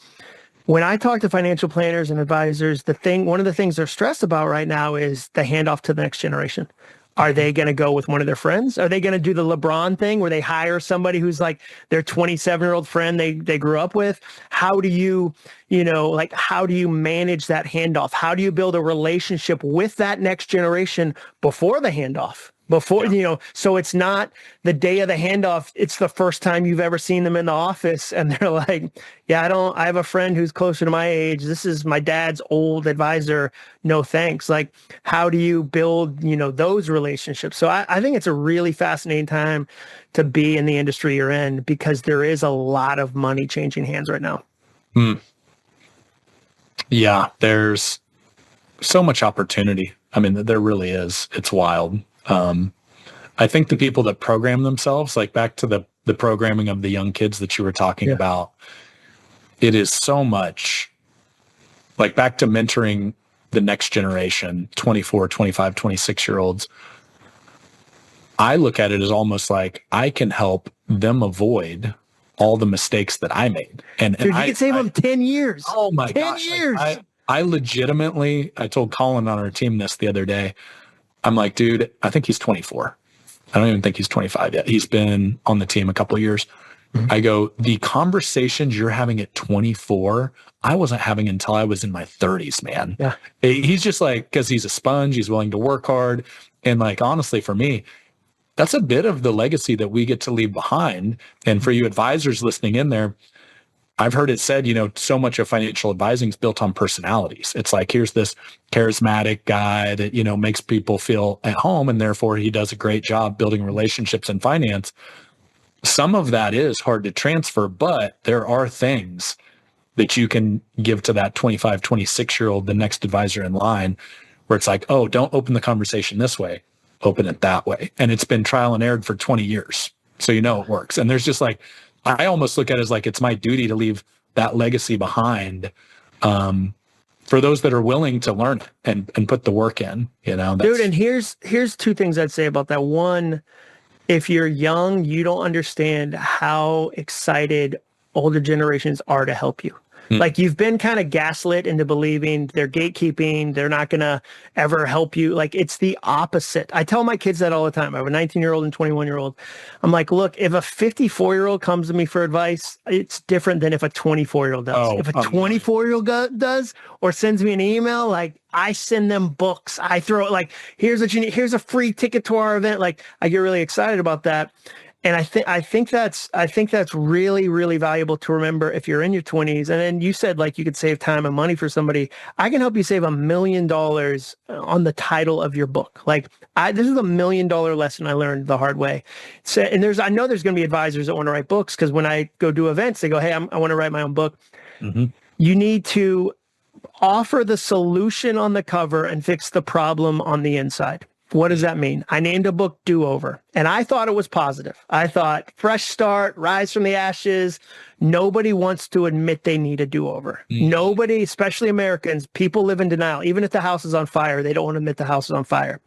When I talk to financial planners and advisors, one of the things they're stressed about right now is the handoff to the next generation. Are they going to go with one of their friends? Are they going to do the LeBron thing where they hire somebody who's like their 27-year-old friend they grew up with? How do you manage that handoff? How do you build a relationship with that next generation before the handoff? So it's not the day of the handoff. It's the first time you've ever seen them in the office. And they're like, yeah, I have a friend who's closer to my age. This is my dad's old advisor. No, thanks. Like, how do you build, those relationships? So I think it's a really fascinating time to be in the industry you're in because there is a lot of money changing hands right now. Yeah, there's so much opportunity. I mean, there really is. It's wild. I think the people that program themselves, like back to the programming of the young kids that you were talking about, it is so much like back to mentoring the next generation, 24, 25, 26-year-olds. I look at it as almost like I can help them avoid all the mistakes that I made. And dude, you can save them 10 years. Oh my gosh. 10 years. I legitimately, I told Colin on our team this the other day. I'm like, dude, I think he's 24. I don't even think he's 25 yet. He's been on the team a couple of years. I go, the conversations you're having at 24, I wasn't having until I was in my 30s, man. Yeah. He's just like, because he's a sponge, he's willing to work hard. And like, honestly, for me, that's a bit of the legacy that we get to leave behind. And for you advisors listening in there, I've heard it said, so much of financial advising is built on personalities. It's like, here's this charismatic guy that, makes people feel at home, and therefore he does a great job building relationships in finance. Some of that is hard to transfer, but there are things that you can give to that 25, 26-year-old, the next advisor in line, where it's like, oh, don't open the conversation this way, open it that way. And it's been trial and error for 20 years. So you know it works. And there's just like, I almost look at it as like, it's my duty to leave that legacy behind for those that are willing to learn and put the work in, you know. Dude, and here's two things I'd say about that. One, if you're young, you don't understand how excited older generations are to help you. Like you've been kind of gaslit into believing they're gatekeeping, they're not going to ever help you. Like it's the opposite. I tell my kids that all the time. I have a 19-year-old and 21-year-old. I'm like, look, if a 54-year-old comes to me for advice, it's different than if a 24-year-old does. If a 24-year-old does or sends me an email, like I send them books. I throw it like, here's what you need. Here's a free ticket to our event. Like I get really excited about that. And I think that's really, really valuable to remember if you're in your 20s. And then you said like you could save time and money for somebody. I can help you save $1 million on the title of your book. Like this is $1 million lesson I learned the hard way. So, and I know there's going to be advisors that want to write books because when I go do events, they go, hey, I want to write my own book. Mm-hmm. You need to offer the solution on the cover and fix the problem on the inside. What does that mean? I named a book Do-Over, and I thought it was positive. I thought fresh start, rise from the ashes. Nobody wants to admit they need a do-over. Nobody, especially Americans, people live in denial. Even if the house is on fire, they don't want to admit the house is on fire.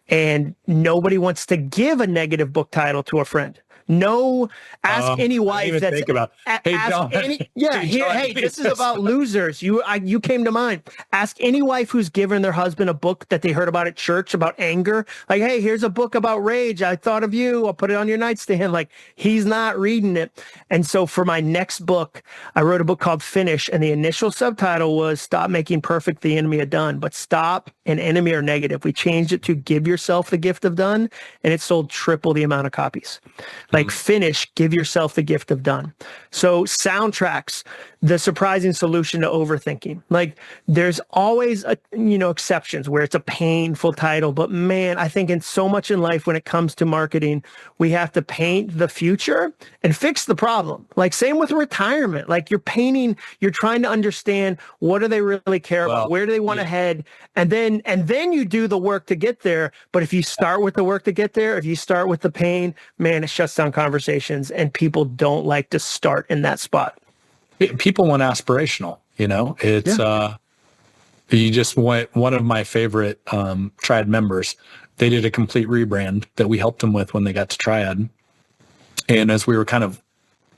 And nobody wants to give a negative book title to a friend. No, ask any wife that's think about. Hey, Jon. Hey, this is about losers. You came to mind. Ask any wife who's given their husband a book that they heard about at church about anger. Like, hey, here's a book about rage. I thought of you. I'll put it on your nightstand. Like, he's not reading it. And so for my next book, I wrote a book called Finish, and the initial subtitle was Stop Making Perfect the Enemy of Done. But stop and enemy are negative. We changed it to Give Yourself the Gift of Done, and it sold triple the amount of copies. Like Finish, give yourself the gift of done. So soundtracks, the surprising solution to overthinking. Like there's always exceptions where it's a painful title, but man, I think in so much in life when it comes to marketing, we have to paint the future and fix the problem. Like same with retirement. Like you're trying to understand what do they really care about, where do they want to head, and then you do the work to get there. But if you start with the work to get there, if you start with the pain, man, it shuts down conversations, and people don't like to start in that spot. People want aspirational, it's, you just want one of my favorite Triad members. They did a complete rebrand that we helped them with when they got to Triad. And as we were kind of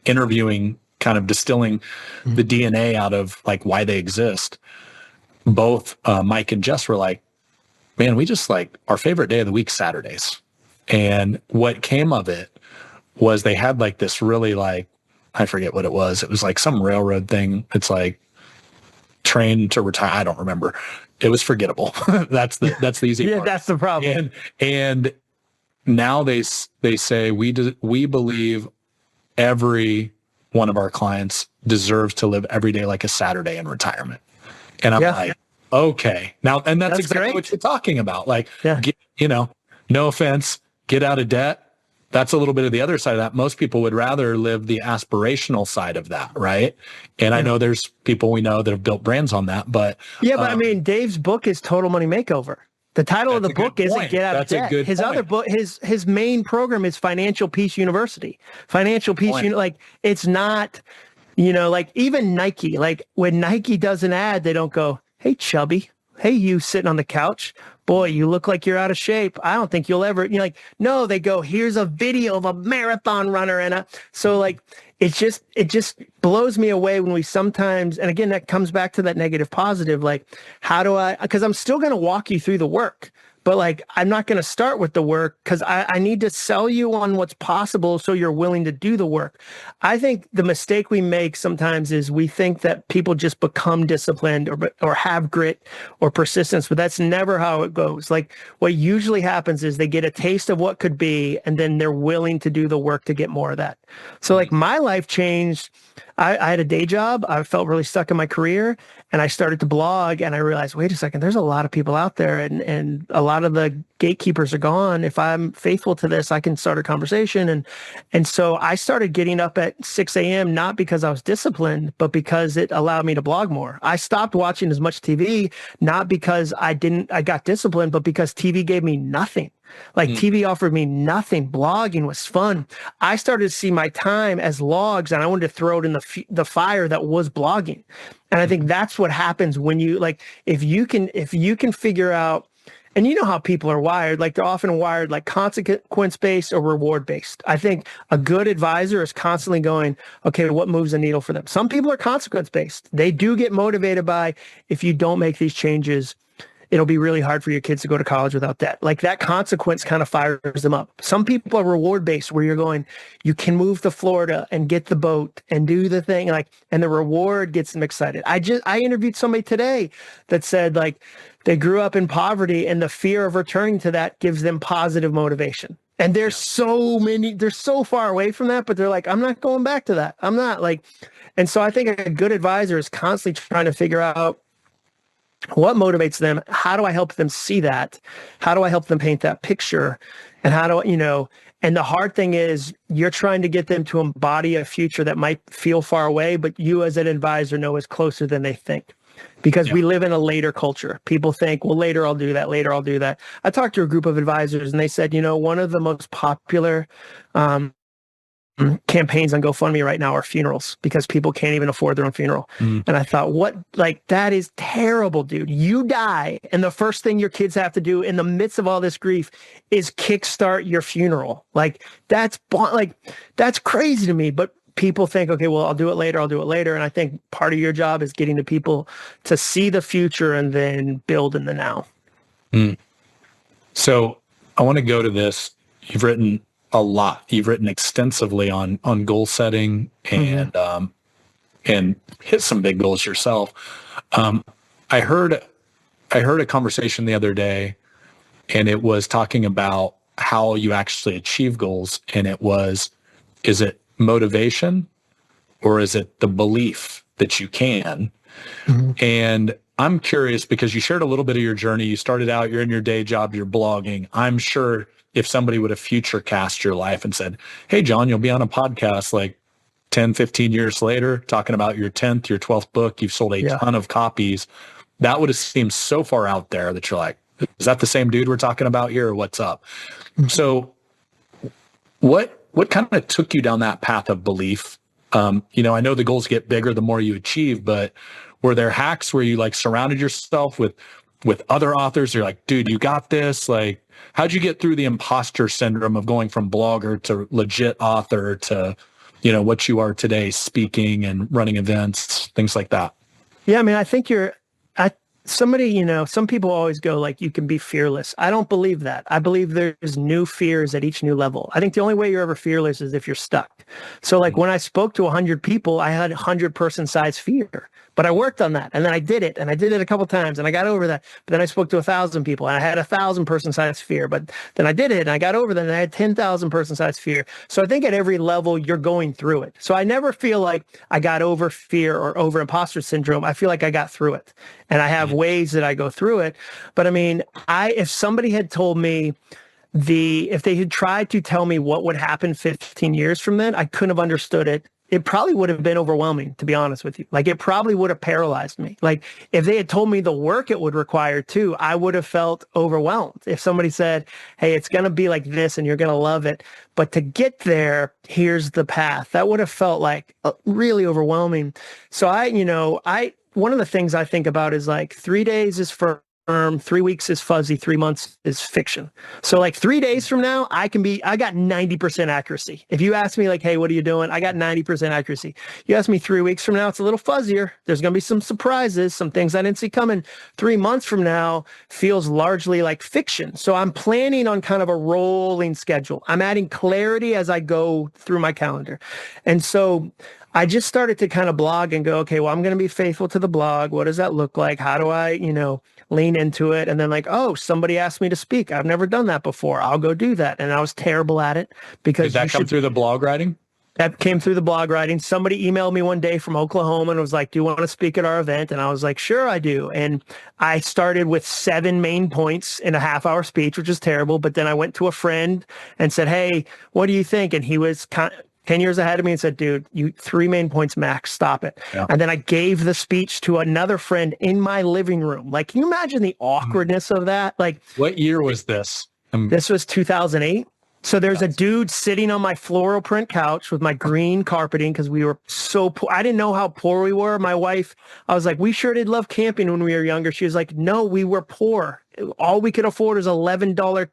interviewing, kind of distilling the DNA out of like why they exist, both Mike and Jess were like, man, we just like our favorite day of the week, Saturdays. And what came of it was they had like this really like, I forget what it was. It was like some railroad thing. It's like train to retire. I don't remember. It was forgettable. That's the easy part. That's the problem. And now they say we believe every one of our clients deserves to live every day like a Saturday in retirement. And I'm like, okay. Now, and that's exactly great. What you're talking about. Like, no offense, get out of debt. That's a little bit of the other side of that. Most people would rather live the aspirational side of that, right? And I know there's people we know that have built brands on that, but but I mean, Dave's book is Total Money Makeover. The title of the book isn't Get Out of Debt. His other book, his main program is Financial Peace University. Financial Peace, like it's not, like even Nike. Like when Nike does an ad, they don't go, "Hey, chubby, hey, you sitting on the couch. Boy, you look like you're out of shape. I don't think you'll ever," no, they go, "Here's a video of a marathon runner." So like, it just blows me away when we sometimes, and again, that comes back to that negative positive, like because I'm still going to walk you through the work, but like, I'm not going to start with the work because I need to sell you on what's possible so you're willing to do the work. I think the mistake we make sometimes is we think that people just become disciplined or have grit or persistence, but that's never how it goes. Like what usually happens is they get a taste of what could be, and then they're willing to do the work to get more of that. So like my life changed. I had a day job. I felt really stuck in my career, and I started to blog, and I realized, wait a second, there's a lot of people out there, and a lot of the gatekeepers are gone. If I'm faithful to this, I can start a conversation. And so I started getting up at 6 a.m., not because I was disciplined, but because it allowed me to blog more. I stopped watching as much TV, not because I got disciplined, but because TV gave me nothing. Like TV offered me nothing. Blogging was fun. I started to see my time as logs, and I wanted to throw it in the fire that was blogging. And I think that's what happens when you like, if you can figure out, and you know how people are wired, like they're often wired like consequence-based or reward-based. I think a good advisor is constantly going, okay, what moves the needle for them? Some people are consequence-based. They do get motivated by, if you don't make these changes, it'll be really hard for your kids to go to college without debt. Like that consequence kind of fires them up. Some people are reward-based, where you're going, you can move to Florida and get the boat and do the thing, like, and the reward gets them excited. I interviewed somebody today that said like they grew up in poverty, and the fear of returning to that gives them positive motivation. And there's so many, they're so far away from that, but they're like, I'm not going back to that. I'm not like, and so I think a good advisor is constantly trying to figure out what motivates them. How do I help them see that? How do I help them paint that picture? And how do and the hard thing is you're trying to get them to embody a future that might feel far away, but you as an advisor know is closer than they think. Because we live in a later culture. People think, well, later I'll do that. Later I'll do that. I talked to a group of advisors, and they said, one of the most popular campaigns on GoFundMe right now are funerals, because people can't even afford their own funeral. And I thought, that is terrible, dude. You die, and the first thing your kids have to do in the midst of all this grief is kickstart your funeral. Like that's crazy to me. But people think, okay, well, I'll do it later. And I think part of your job is getting the people to see the future and then build in the now. So I want to go to this. You've written a lot. You've written extensively on goal setting and hit some big goals yourself. I heard a conversation the other day, and it was talking about how you actually achieve goals. And it was, is it motivation or is it the belief that you can? And I'm curious, because you shared a little bit of your journey. You started out, you're in your day job, you're blogging. I'm sure if somebody would have future cast your life and said, hey, Jon, you'll be on a podcast like 10, 15 years later, talking about your 10th, your 12th book, you've sold a ton of copies, that would have seemed so far out there that you're like, is that the same dude we're talking about here, or what's up? So what kind of took you down that path of belief? I know the goals get bigger the more you achieve, but were there hacks where you like surrounded yourself with other authors? You're like, dude, you got this. Like, how'd you get through the imposter syndrome of going from blogger to legit author to, what you are today, speaking and running events, things like that? Yeah. I mean, I think some people always go like, you can be fearless. I don't believe that. I believe there's new fears at each new level. I think the only way you're ever fearless is if you're stuck. So like when I spoke to 100 people, I had 100-person size fear, but I worked on that. And then I did it, and I did it a couple of times, and I got over that. But then I spoke to 1,000 people, and I had 1,000-person size fear, but then I did it, and I got over that, and I had 10,000-person size fear. So I think at every level you're going through it. So I never feel like I got over fear or over imposter syndrome. I feel like I got through it, and I have ways that I go through it. But I mean, if somebody had told me if they had tried to tell me what would happen 15 years from then, I couldn't have understood it. It probably would have been overwhelming, to be honest with you. Like, it probably would have paralyzed me. Like, if they had told me the work it would require too, I would have felt overwhelmed. If somebody said, hey, it's going to be like this and you're going to love it, but to get there, here's the path, that would have felt like really overwhelming. So one of the things I think about is like 3 days is firm, 3 weeks is fuzzy, 3 months is fiction. So like 3 days from now, I got 90% accuracy. If you ask me like, hey, what are you doing? I got 90% accuracy. You ask me 3 weeks from now, it's a little fuzzier. There's going to be some surprises, some things I didn't see coming. 3 months from now feels largely like fiction. So I'm planning on kind of a rolling schedule. I'm adding clarity as I go through my calendar. And so I just started to kind of blog and go, okay, well, I'm going to be faithful to the blog. What does that look like? How do I, lean into it? And then like, oh, somebody asked me to speak. I've never done that before. I'll go do that. And I was terrible at it because did that come through the blog writing? That came through the blog writing. Somebody emailed me one day from Oklahoma and was like, do you want to speak at our event? And I was like, sure, I do. And I started with 7 main points in a half-hour speech, which is terrible. But then I went to a friend and said, hey, what do you think? And he was 10 years ahead of me and said, dude, you 3 main points max, stop it. Yeah. And then I gave the speech to another friend in my living room. Like, can you imagine the awkwardness of that? Like, what year was this? This was 2008. So there's a dude sitting on my floral print couch with my green carpeting because we were so poor. I didn't know how poor we were. My wife, I was like, we sure did love camping when we were younger. She was like, no, we were poor. All we could afford is $11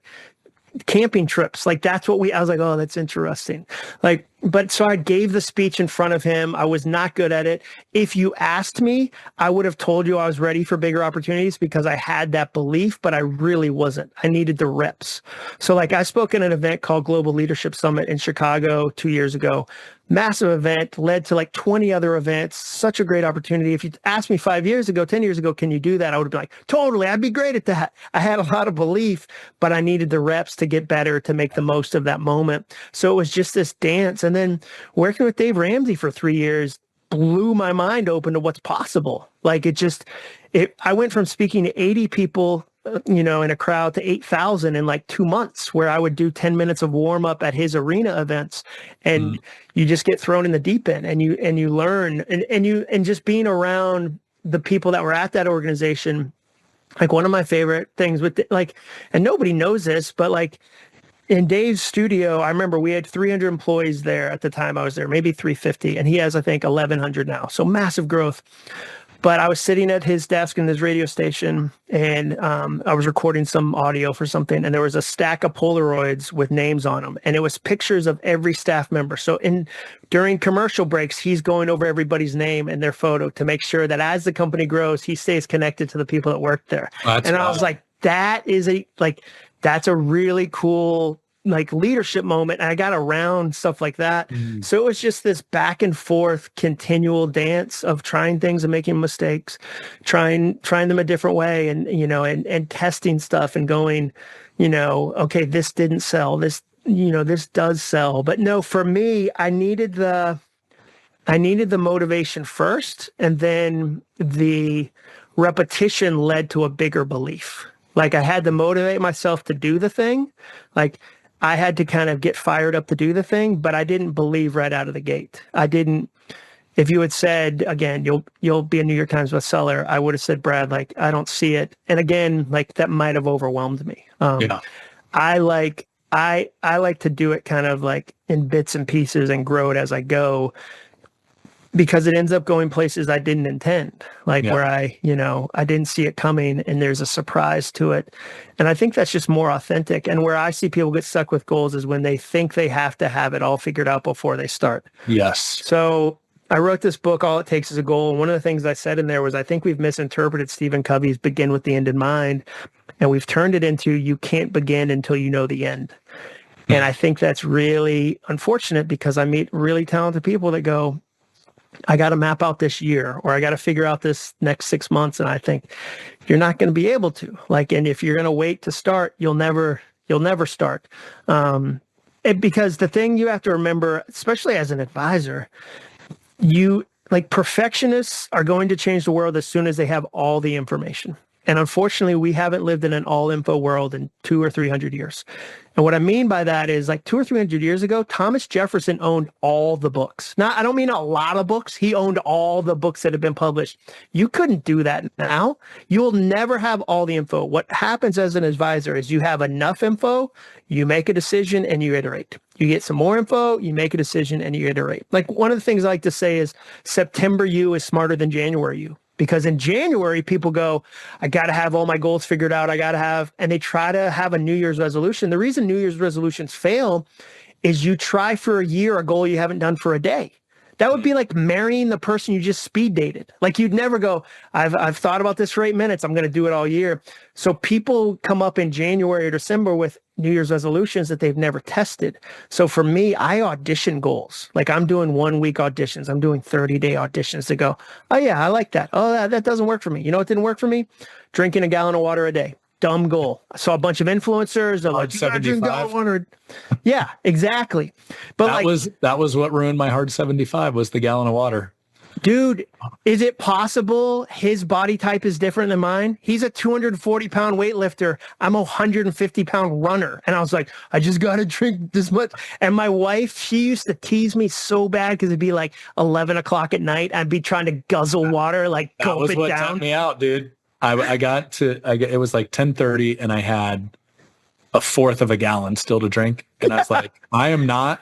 camping trips. Like, that's what I was like, oh, that's interesting. Like, but so I gave the speech in front of him. I was not good at it. If you asked me, I would have told you I was ready for bigger opportunities because I had that belief, but I really wasn't. I needed the reps. So like, I spoke at an event called Global Leadership Summit in Chicago 2 years ago. Massive event, led to like 20 other events. Such a great opportunity. If you asked me 5 years ago, 10 years ago, can you do that? I would have been like, totally, I'd be great at that. I had a lot of belief, but I needed the reps to get better, to make the most of that moment. So it was just this dance. And then working with Dave Ramsey for 3 years blew my mind open to what's possible. Like, I went from speaking to 80 people, in a crowd to 8,000 in like 2 months, where I would do 10 minutes of warm up at his arena events. And you just get thrown in the deep end and you learn and just being around the people that were at that organization. Like, one of my favorite things with and nobody knows this, but like, in Dave's studio, I remember we had 300 employees there at the time I was there, maybe 350, and he has, I think, 1,100 now. So massive growth. But I was sitting at his desk in his radio station, and I was recording some audio for something, and there was a stack of Polaroids with names on them, and it was pictures of every staff member. So during commercial breaks, he's going over everybody's name and their photo to make sure that as the company grows, he stays connected to the people that work there. And I was like, that's a really cool leadership moment. And I got around stuff like that. So it was just this back and forth continual dance of trying things and making mistakes, trying them a different way, and and testing stuff and going, okay, this didn't sell, this does sell. But no, for me, I needed the motivation first, and then the repetition led to a bigger belief. Like, I had to motivate myself to do the thing. Like, I had to kind of get fired up to do the thing, but I didn't believe right out of the gate. If you had said, again, you'll be a New York Times bestseller, I would have said, Brad, like, I don't see it. And again, like, that might have overwhelmed me. I like to do it kind of like in bits and pieces and grow it as I go, because it ends up going places I didn't intend, where I didn't see it coming, and there's a surprise to it. And I think that's just more authentic. And where I see people get stuck with goals is when they think they have to have it all figured out before they start. Yes. So I wrote this book, All It Takes Is a Goal. And one of the things I said in there was, I think we've misinterpreted Stephen Covey's begin with the end in mind. And we've turned it into, you can't begin until you know the end. And I think that's really unfortunate, because I meet really talented people that go, I got to map out this year, or I got to figure out this next 6 months. And I think you're not going to be able to, and if you're going to wait to start, you'll never start. Because the thing you have to remember, especially as an advisor, perfectionists are going to change the world as soon as they have all the information. And unfortunately, we haven't lived in an all info world in 200 or 300 years. And what I mean by that is, 200 or 300 years ago, Thomas Jefferson owned all the books. Now, I don't mean a lot of books. He owned all the books that have been published. You couldn't do that now. You'll never have all the info. What happens as an advisor is you have enough info, you make a decision, and you iterate. You get some more info, you make a decision, and you iterate. One of the things I like to say is, September you is smarter than January you. Because in January, people go, I got to have all my goals figured out. And they try to have a New Year's resolution. The reason New Year's resolutions fail is you try for a year a goal you haven't done for a day. That would be like marrying the person you just speed dated. You'd never go, I've thought about this for 8 minutes, I'm going to do it all year. So people come up in January or December with New Year's resolutions that they've never tested. So for me, I audition goals. I'm doing 1 week auditions. I'm doing 30-day auditions to go, oh yeah, I like that. Oh, that doesn't work for me. You know what didn't work for me? Drinking a gallon of water a day. dumb goal. I saw a bunch of influencers. They're like, Hard you gotta drink 75. water. Yeah, exactly. But That was what ruined my hard 75 was the gallon of water. dude, is it possible his body type is different than mine? He's a 240-pound weightlifter. I'm a 150-pound runner. And I was like, I just got to drink this much. And my wife, she used to tease me so bad because it'd be like 11 o'clock at night. I'd be trying to guzzle water, like That was gulp it what down. took me out, dude. It was like 10:30 and I had a fourth of a gallon still to drink. And I was like, I am not,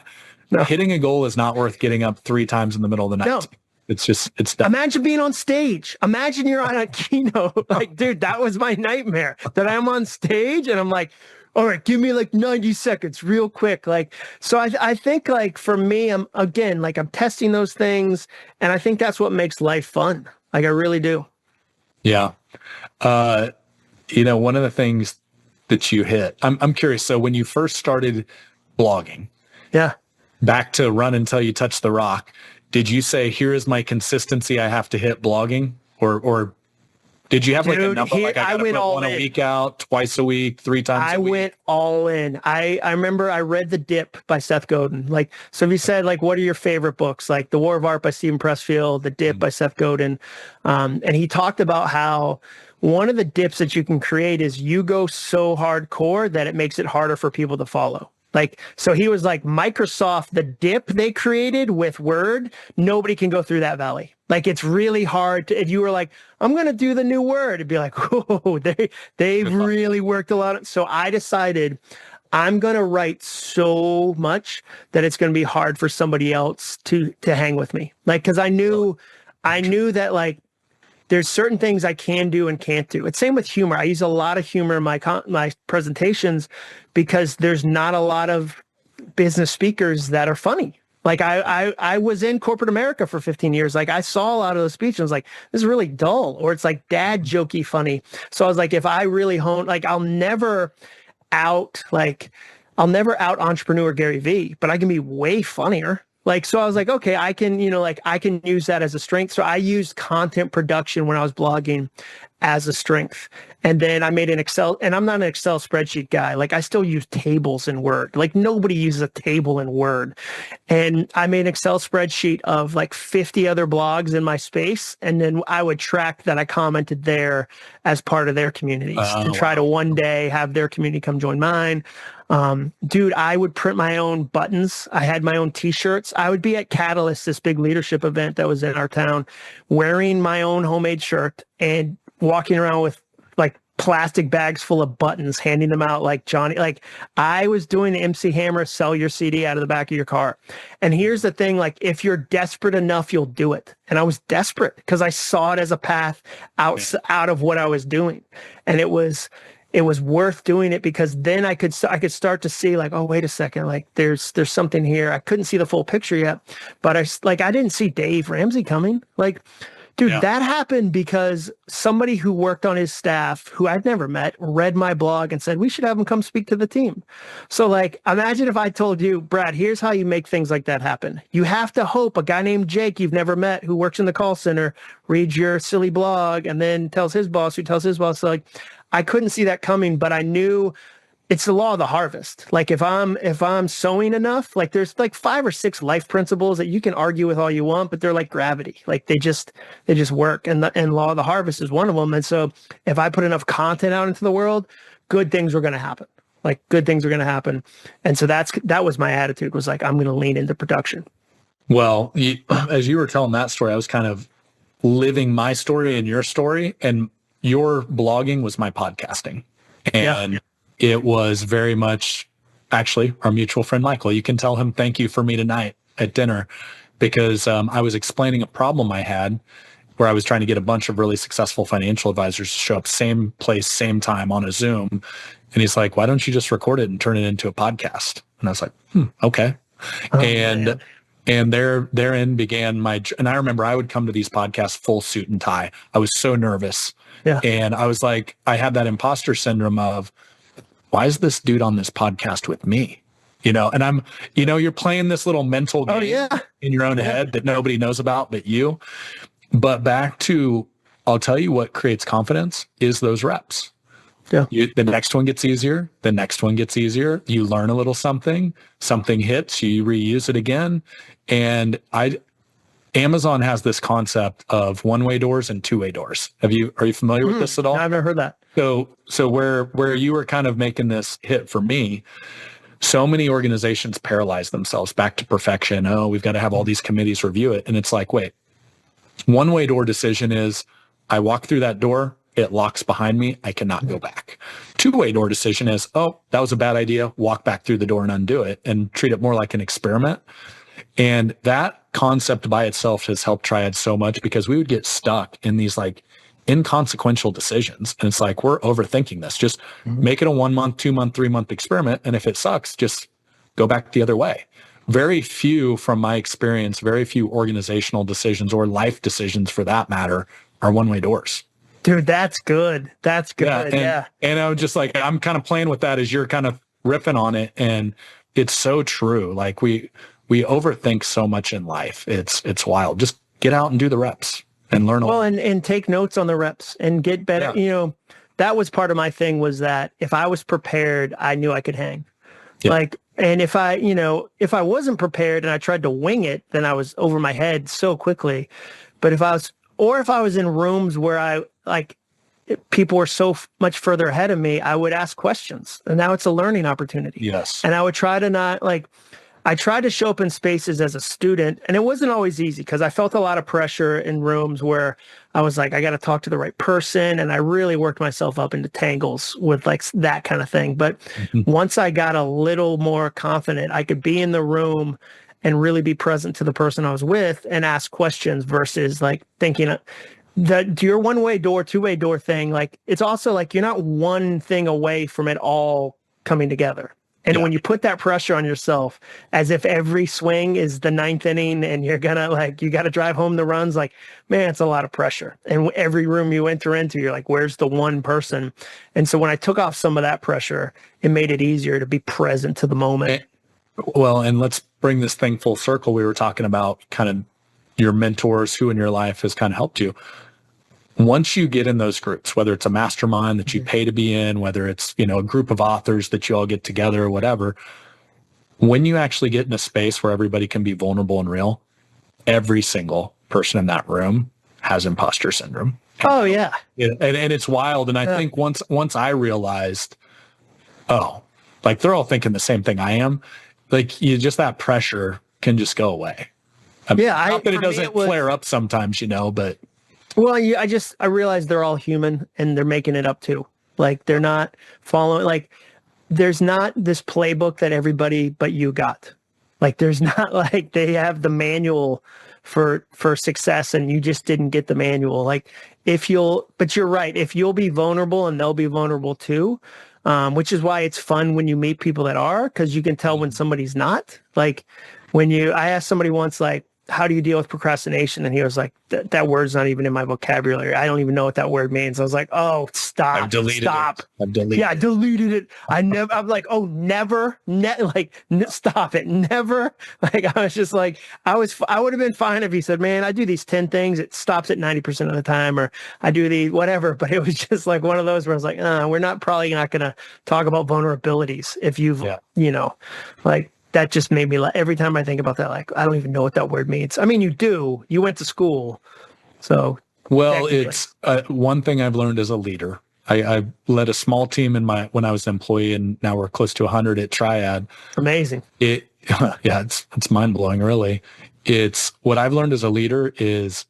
hitting a goal is not worth getting up 3 times in the middle of the night. No. It's done. Imagine being on stage. Imagine you're on a keynote. Like, dude, that was my nightmare, that I'm on stage and I'm like, all right, give me like 90 seconds real quick. Like, so I think like for me, I'm testing those things. And I think that's what makes life fun. Like, I really do. Yeah. One of the things that you hit, I'm curious. So when you first started blogging, yeah, back to run until you touch the rock, did you say, here is my consistency I have to hit blogging? Or did you have like a number? Like I went all in. A week out, twice a week, 3 times a week? I went all in. I remember I read The Dip by Seth Godin. Like, so if you said like, what are your favorite books? Like The War of Art by Stephen Pressfield, The Dip by Seth Godin. And he talked about how one of the dips that you can create is you go so hardcore that it makes it harder for people to follow. Like, so he was like, Microsoft, the dip they created with Word, nobody can go through that valley. Like, it's really hard to, if you were like, I'm going to do the new Word, it'd be like, oh, they've really worked a lot. So I decided I'm going to write so much that it's going to be hard for somebody else to hang with me. Like, cause I knew that like, there's certain things I can do and can't do. It's same with humor. I use a lot of humor in my presentations because there's not a lot of business speakers that are funny. Like I was in corporate America for 15 years. Like I saw a lot of those speeches and was like, this is really dull, or it's like dad jokey funny. So I was like, if I really hone, like I'll never out entrepreneur Gary Vee, but I can be way funnier. Like, so I was like, okay, I can use that as a strength. So I used content production when I was blogging as a strength. And then I made an Excel, and I'm not an Excel spreadsheet guy. Like I still use tables in Word. Like nobody uses a table in Word. And I made an Excel spreadsheet of like 50 other blogs in my space. And then I would track that I commented there as part of their communities to try to one day have their community come join mine. Dude, I would print my own buttons. I had my own t-shirts. I would be at Catalyst, this big leadership event that was in our town, wearing my own homemade shirt and walking around with like plastic bags full of buttons, handing them out like Johnny. Like I was doing the MC Hammer, sell your CD out of the back of your car. And here's the thing, like if you're desperate enough, you'll do it. And I was desperate because I saw it as a path out of what I was doing. And it was worth doing it because then I could start to see like, oh, wait a second, like there's something here. I couldn't see the full picture yet, but I didn't see Dave Ramsey coming. Like, dude, that happened because somebody who worked on his staff, who I'd never met, read my blog and said, we should have him come speak to the team. So like, imagine if I told you, Brad, here's how you make things like that happen. You have to hope a guy named Jake you've never met who works in the call center reads your silly blog and then tells his boss who tells his boss. So like, I couldn't see that coming, but I knew it's the law of the harvest. Like if I'm sowing enough, like there's like 5 or 6 life principles that you can argue with all you want, but they're like gravity. Like they just work. And law of the harvest is one of them. And so if I put enough content out into the world, good things were going to happen. Like good things are going to happen. And so that was my attitude, was like, I'm going to lean into production. Well, as you were telling that story, I was kind of living my story and your story, and your blogging was my podcasting. And it was very much actually our mutual friend, Michael. You can tell him, thank you for me tonight at dinner, because I was explaining a problem I had where I was trying to get a bunch of really successful financial advisors to show up same place, same time on a Zoom. And he's like, why don't you just record it and turn it into a podcast? And I was like, okay. And therein began and I remember I would come to these podcasts full suit and tie. I was so nervous. Yeah. And I was like, I had that imposter syndrome of, why is this dude on this podcast with me? And you're playing this little mental game in your own head that nobody knows about but you. But back to, I'll tell you what creates confidence is those reps. Yeah. The next one gets easier. The next one gets easier. You learn a little something hits, you reuse it again. And Amazon has this concept of one-way doors and two-way doors. Are you familiar with this at all? No, I've never heard that. So where you were kind of making this hit for me, so many organizations paralyze themselves back to perfection. Oh, we've got to have all these committees review it. And it's like, wait, one-way door decision is I walk through that door, it locks behind me, I cannot go back. Two-way door decision is, oh, that was a bad idea, walk back through the door and undo it, and treat it more like an experiment. And that concept by itself has helped Triad so much, because we would get stuck in these like inconsequential decisions. And it's like, we're overthinking this. Just make it a 1 month, 2 month, 3 month experiment. And if it sucks, just go back the other way. Very few, from my experience, very few organizational decisions or life decisions for that matter are one-way doors. Dude, that's good. That's good. Yeah. And I was just like, I'm kind of playing with that as you're kind of riffing on it. And it's so true. Like we overthink so much in life. It's wild. Just get out and do the reps and learn. Well, and take notes on the reps and get better. Yeah. That was part of my thing, was that if I was prepared, I knew I could hang. Yeah. Like, and if I wasn't prepared and I tried to wing it, then I was over my head so quickly. But if I was in rooms where people were so much further ahead of me, I would ask questions, and now it's a learning opportunity. Yes. And I would try to I tried to show up in spaces as a student, and it wasn't always easy, because I felt a lot of pressure in rooms where I was like, I got to talk to the right person. And I really worked myself up into tangles with like that kind of thing. But once I got a little more confident, I could be in the room and really be present to the person I was with and ask questions, versus like thinking that your one-way door, two-way door thing. Like, it's also like, you're not one thing away from it all coming together. And when you put that pressure on yourself, as if every swing is the ninth inning and you're gonna you got to drive home the runs, like, man, it's a lot of pressure. And every room you enter into, you're like, where's the one person? And so when I took off some of that pressure, it made it easier to be present to the moment. And let's bring this thing full circle. We were talking about kind of your mentors, who in your life has kind of helped you. Once you get in those groups, whether it's a mastermind that you pay to be in, whether it's, a group of authors that you all get together or whatever, when you actually get in a space where everybody can be vulnerable and real, every single person in that room has imposter syndrome. Oh, yeah. And it's wild. And I think once I realized, like, they're all thinking the same thing I am, like, just that pressure can just go away. Not that it doesn't flare up sometimes, but... Well, I realized they're all human, and they're making it up too. Like, they're not following, like, there's not this playbook that everybody but you got. Like, there's not like they have the manual for success and you just didn't get the manual. Like, but you're right. If you'll be vulnerable and they'll be vulnerable too, which is why it's fun when you meet people that are, because you can tell when somebody's not. Like, I asked somebody once, like, how do you deal with procrastination? And he was like, that word's not even in my vocabulary. I don't even know what that word means. I was like, oh, stop. I've deleted it. Yeah, I deleted it. I'm like, oh, never, stop it. Never. Like, I was just like, I would have been fine if he said, man, I do these 10 things. It stops at 90% of the time, or I do the whatever. But it was just like one of those where I was like, we're not going to talk about vulnerabilities if you've, like, that just made me every time I think about that, like, I don't even know what that word means. I mean, you do. You went to school. So. Well, it's one thing I've learned as a leader. I led a small team when I was an employee, and now we're close to 100 at Triad. Amazing. It's mind blowing, really. It's what I've learned as a leader is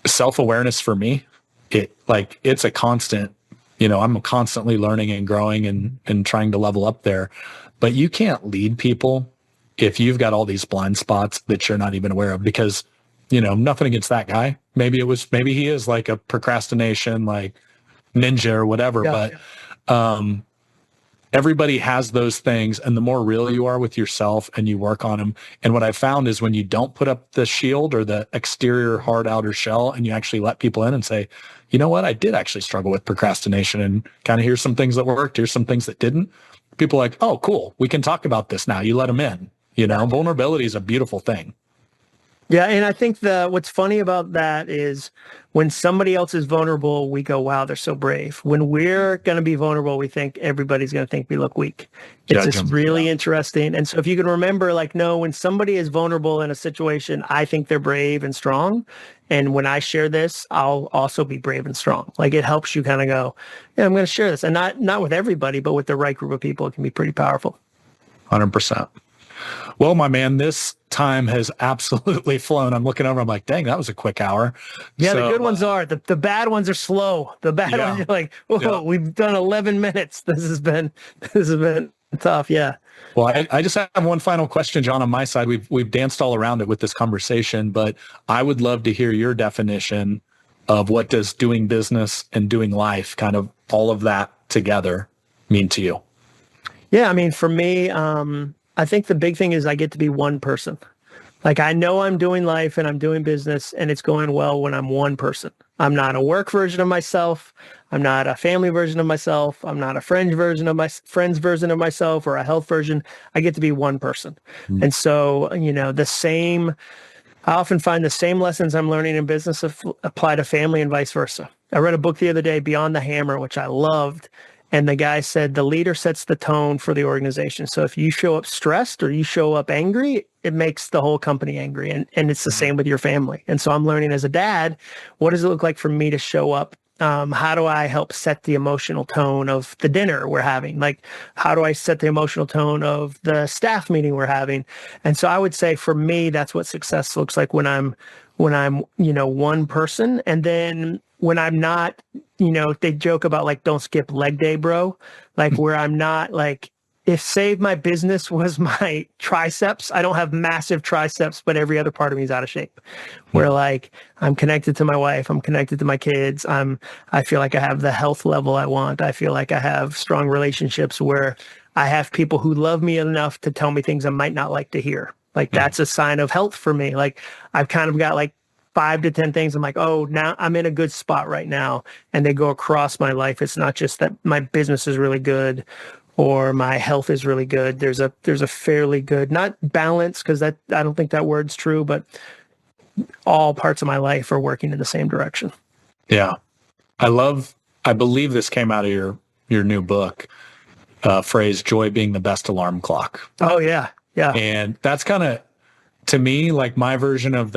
self-awareness for me. It's a constant, I'm constantly learning and growing and trying to level up there. But you can't lead people if you've got all these blind spots that you're not even aware of, because, nothing against that guy. Maybe he is like a procrastination, like ninja or whatever, but everybody has those things. And the more real you are with yourself and you work on them. And what I found is when you don't put up the shield or the exterior hard outer shell, and you actually let people in and say, you know what, I did actually struggle with procrastination, and kind of here's some things that worked, here's some things that didn't. People are like, oh, cool, we can talk about this now. You let them in. Vulnerability is a beautiful thing. Yeah, and I think what's funny about that is when somebody else is vulnerable, we go, "Wow, they're so brave." When we're going to be vulnerable, we think everybody's going to think we look weak. It's Judge just 'em. really Yeah. interesting. And so if you can remember, like, no, when somebody is vulnerable in a situation, I think they're brave and strong. And when I share this, I'll also be brave and strong. Like it helps you kind of go, "Yeah, I'm going to share this," and not with everybody, but with the right group of people, it can be pretty powerful. 100%. Well, my man, this time has absolutely flown. I'm looking over. I'm like, dang, that was a quick hour. Yeah, So, the good ones are. The bad ones are slow. The bad ones, yeah, you're like, whoa, yeah. we've done 11 minutes. This has been tough. Yeah. Well, I just have one final question, John, on my side. We've danced all around it with this conversation, but I would love to hear your definition of what does doing business and doing life, kind of all of that together, mean to you? Yeah. I mean, for me, I think the big thing is I get to be one person. Like I know I'm doing life and I'm doing business and it's going well when I'm one person. I'm not a work version of myself. I'm not a family version of myself. I'm not a friend's version of myself or a health version. I get to be one person. Mm. And so, I often find the same lessons I'm learning in business apply to family and vice versa. I read a book the other day, Beyond the Hammer, which I loved. And the guy said the leader sets the tone for the organization. So if you show up stressed or you show up angry, it makes the whole company angry. And it's the same with your family. And so I'm learning as a dad, what does it look like for me to show up? How do I help set the emotional tone of the dinner we're having? Like, how do I set the emotional tone of the staff meeting we're having? And so I would say for me, that's what success looks like when I'm one person. And then when I'm not, they joke about like, don't skip leg day, bro. Like where I'm not like, if save my business was my triceps, I don't have massive triceps, but every other part of me is out of shape. Where like I'm connected to my wife, I'm connected to my kids. I feel like I have the health level I want. I feel like I have strong relationships where I have people who love me enough to tell me things I might not like to hear. Like that's a sign of health for me. Like I've kind of got like 5 to 10 things. I'm like, oh, now I'm in a good spot right now. And they go across my life. It's not just that my business is really good or my health is really good. There's a fairly good, not balance, because I don't think that word's true, but all parts of my life are working in the same direction. Yeah. I believe this came out of your new book, phrase, joy being the best alarm clock. Oh yeah. Yeah. And that's kind of, to me, like my version of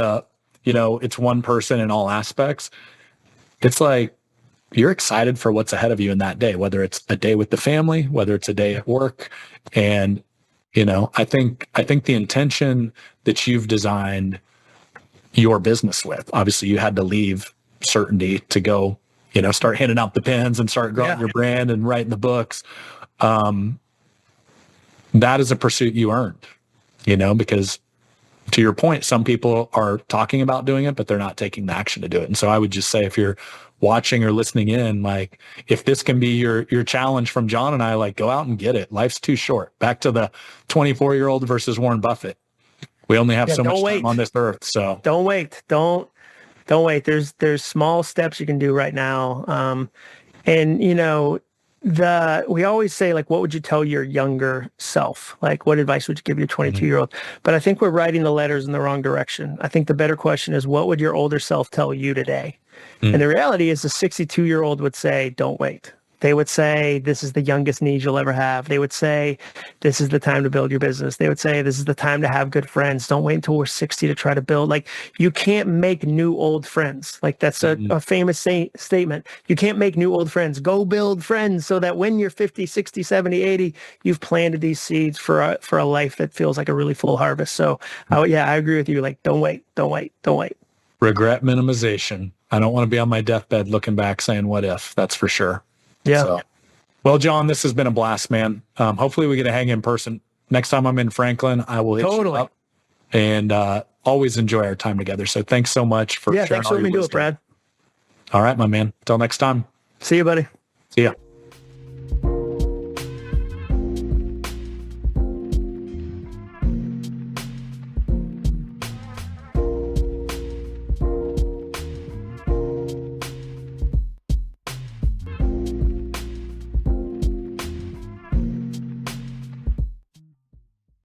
it's one person in all aspects. It's like you're excited for what's ahead of you in that day, whether it's a day with the family, whether it's a day at work. And, I think the intention that you've designed your business with, obviously you had to leave certainty to go, start handing out the pens and start growing your brand and writing the books. That is a pursuit you earned, because to your point, some people are talking about doing it, but they're not taking the action to do it. And so I would just say, if you're watching or listening in, like if this can be your challenge from John and I, like go out and get it. Life's too short. Back to the 24-year-old versus Warren Buffett. We only have so much time on this earth. So don't wait. Don't wait. There's small steps you can do right now. And we always say, like, what would you tell your younger self? Like, what advice would you give your 22-year-old? But I think we're writing the letters in the wrong direction. I think the better question is, what would your older self tell you today? And the reality is the 62-year-old would say, don't wait. They would say, this is the youngest needs you'll ever have. They would say, this is the time to build your business. They would say, this is the time to have good friends. Don't wait until we're 60 to try to build. Like, you can't make new old friends. Like, that's a famous statement. You can't make new old friends. Go build friends so that when you're 50, 60, 70, 80, you've planted these seeds for a life that feels like a really full harvest. So, I agree with you. Like, don't wait. Regret minimization. I don't want to be on my deathbed looking back saying, what if? That's for sure. Yeah. So, well, John, this has been a blast, man. Hopefully we get to hang in person. Next time I'm in Franklin, I will hit you up and always enjoy our time together. So thanks so much for sharing. Thanks for letting me do it, Brad. All right, my man. Till next time. See you, buddy. See ya.